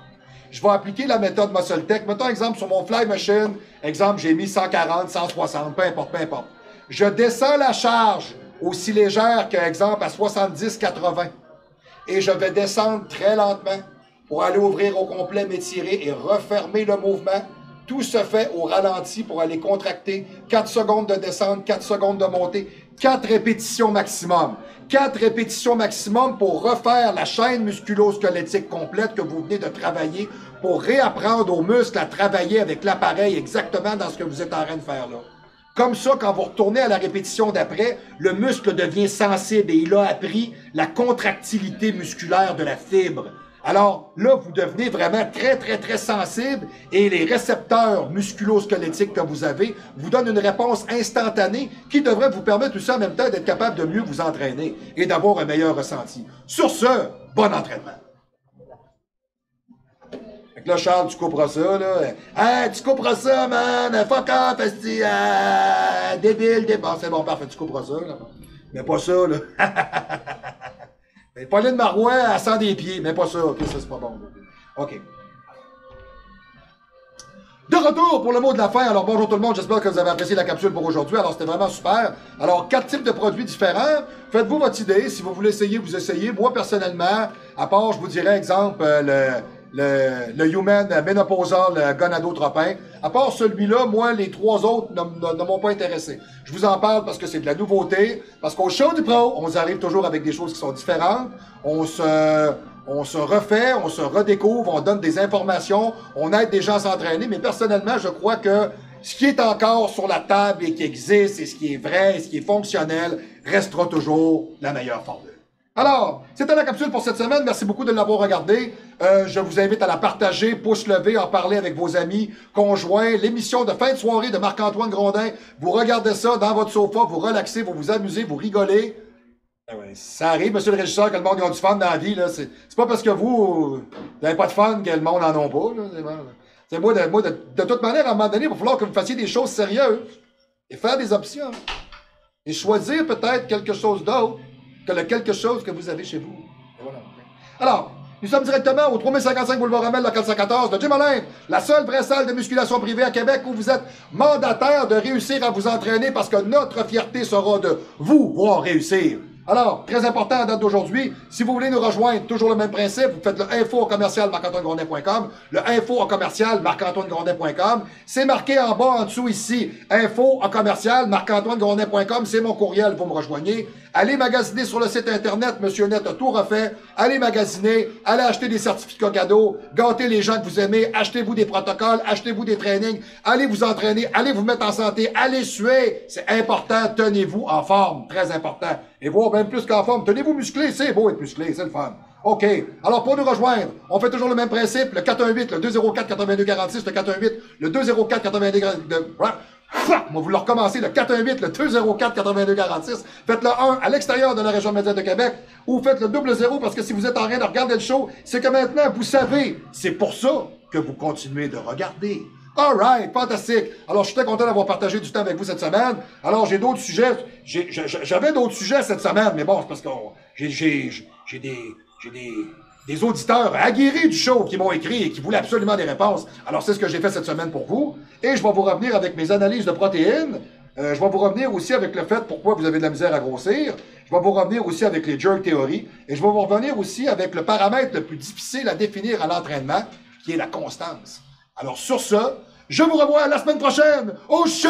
Je vais appliquer la méthode Muscle Tech. Mettons, exemple, sur mon Fly Machine, exemple, j'ai mis 140, 160, peu importe, peu importe. Je descends la charge aussi légère qu'exemple à 70, 80. Et je vais descendre très lentement pour aller ouvrir au complet, m'étirer et refermer le mouvement. Tout se fait au ralenti pour aller contracter. 4 secondes de descente, 4 secondes de montée, 4 répétitions maximum. 4 répétitions maximum pour refaire la chaîne musculo-squelettique complète que vous venez de travailler pour réapprendre aux muscles à travailler avec l'appareil exactement dans ce que vous êtes en train de faire là. Comme ça, quand vous retournez à la répétition d'après, le muscle devient sensible et il a appris la contractilité musculaire de la fibre. Alors là, vous devenez vraiment très, très, très sensible et les récepteurs musculo-squelettiques que vous avez vous donnent une réponse instantanée qui devrait vous permettre aussi en même temps d'être capable de mieux vous entraîner et d'avoir un meilleur ressenti. Sur ce, bon entraînement. Fait que là, Charles, tu couperas ça, là. Hey, tu couperas ça, man! Fuck off, esti! Débile, débile. C'est bon, parfait, tu couperas ça, là. Mais pas ça, là. Pauline Marois, elle sent des pieds, mais pas ça. OK, ça, c'est pas bon. OK. De retour pour le mot de la fin. Alors, bonjour tout le monde. J'espère que vous avez apprécié la capsule pour aujourd'hui. Alors, c'était vraiment super. Alors, 4 types de produits différents. Faites-vous votre idée. Si vous voulez essayer, vous essayez. Moi, personnellement, à part, je vous dirais, exemple, le Human Menopausal Gonadotropin. À part celui-là, moi, les 3 autres ne m'ont pas intéressé. Je vous en parle parce que c'est de la nouveauté. Parce qu'au show du pro, on arrive toujours avec des choses qui sont différentes. On se refait, on se redécouvre, on donne des informations, on aide des gens à s'entraîner. Mais personnellement, je crois que ce qui est encore sur la table et qui existe, et ce qui est vrai, et ce qui est fonctionnel, restera toujours la meilleure formule. Alors, c'était la capsule pour cette semaine. Merci beaucoup de l'avoir regardé. Je vous invite à la partager, pouce levé, en parler avec vos amis, conjoints. L'émission de fin de soirée de Marc-Antoine Grondin. Vous regardez ça dans votre sofa, vous relaxez, vous vous amusez, vous rigolez. Ça arrive, monsieur le régisseur, que le monde a du fun dans la vie. C'est pas parce que vous n'avez pas de fun que le monde n'en a pas. C'est moi, de toute manière, à un moment donné, il va falloir que vous fassiez des choses sérieuses et faire des options. Et choisir peut-être quelque chose d'autre que le quelque chose que vous avez chez vous. Et voilà. Alors, nous sommes directement au 3055 Boulevard Amel, local 114 de Jim Olympe, la seule vraie salle de musculation privée à Québec où vous êtes mandataire de réussir à vous entraîner parce que notre fierté sera de vous voir réussir. Alors, très important à date d'aujourd'hui, si vous voulez nous rejoindre, toujours le même principe, vous faites le info@marc-antoine-grondin.com, le info@marc-antoine-grondin.com, c'est marqué en bas, en dessous ici, info@marc-antoine-grondin.com, c'est mon courriel, vous me rejoignez. Allez magasiner sur le site internet, Monsieur Net a tout refait. Allez magasiner, allez acheter des certificats cadeaux, gâtez les gens que vous aimez, achetez-vous des protocoles, achetez-vous des trainings, allez vous entraîner, allez vous mettre en santé, allez suer. C'est important, tenez-vous en forme, très important. Et voire même plus qu'en forme, tenez-vous musclé, c'est beau être musclé, c'est le fun. OK. Alors, pour nous rejoindre, on fait toujours le même principe, le 418, le 204-8246, le 418, le 204-8246, on va vous le recommencer, le 418, le 204-8246. Faites le 1 à l'extérieur de la région médiane de Québec ou faites le 00 parce que si vous êtes en train de regarder le show, c'est que maintenant, vous savez, c'est pour ça que vous continuez de regarder. Alright, fantastique. Alors, je suis très content d'avoir partagé du temps avec vous cette semaine. Alors, j'ai d'autres sujets. J'avais d'autres sujets cette semaine, mais bon, c'est parce que j'ai des auditeurs aguerris du show qui m'ont écrit et qui voulaient absolument des réponses. Alors, c'est ce que j'ai fait cette semaine pour vous. Et je vais vous revenir avec mes analyses de protéines. Je vais vous revenir aussi avec le fait pourquoi vous avez de la misère à grossir. Je vais vous revenir aussi avec les jerk theory. Et je vais vous revenir aussi avec le paramètre le plus difficile à définir à l'entraînement, qui est la constance. Alors, sur ce, je vous revois la semaine prochaine au show!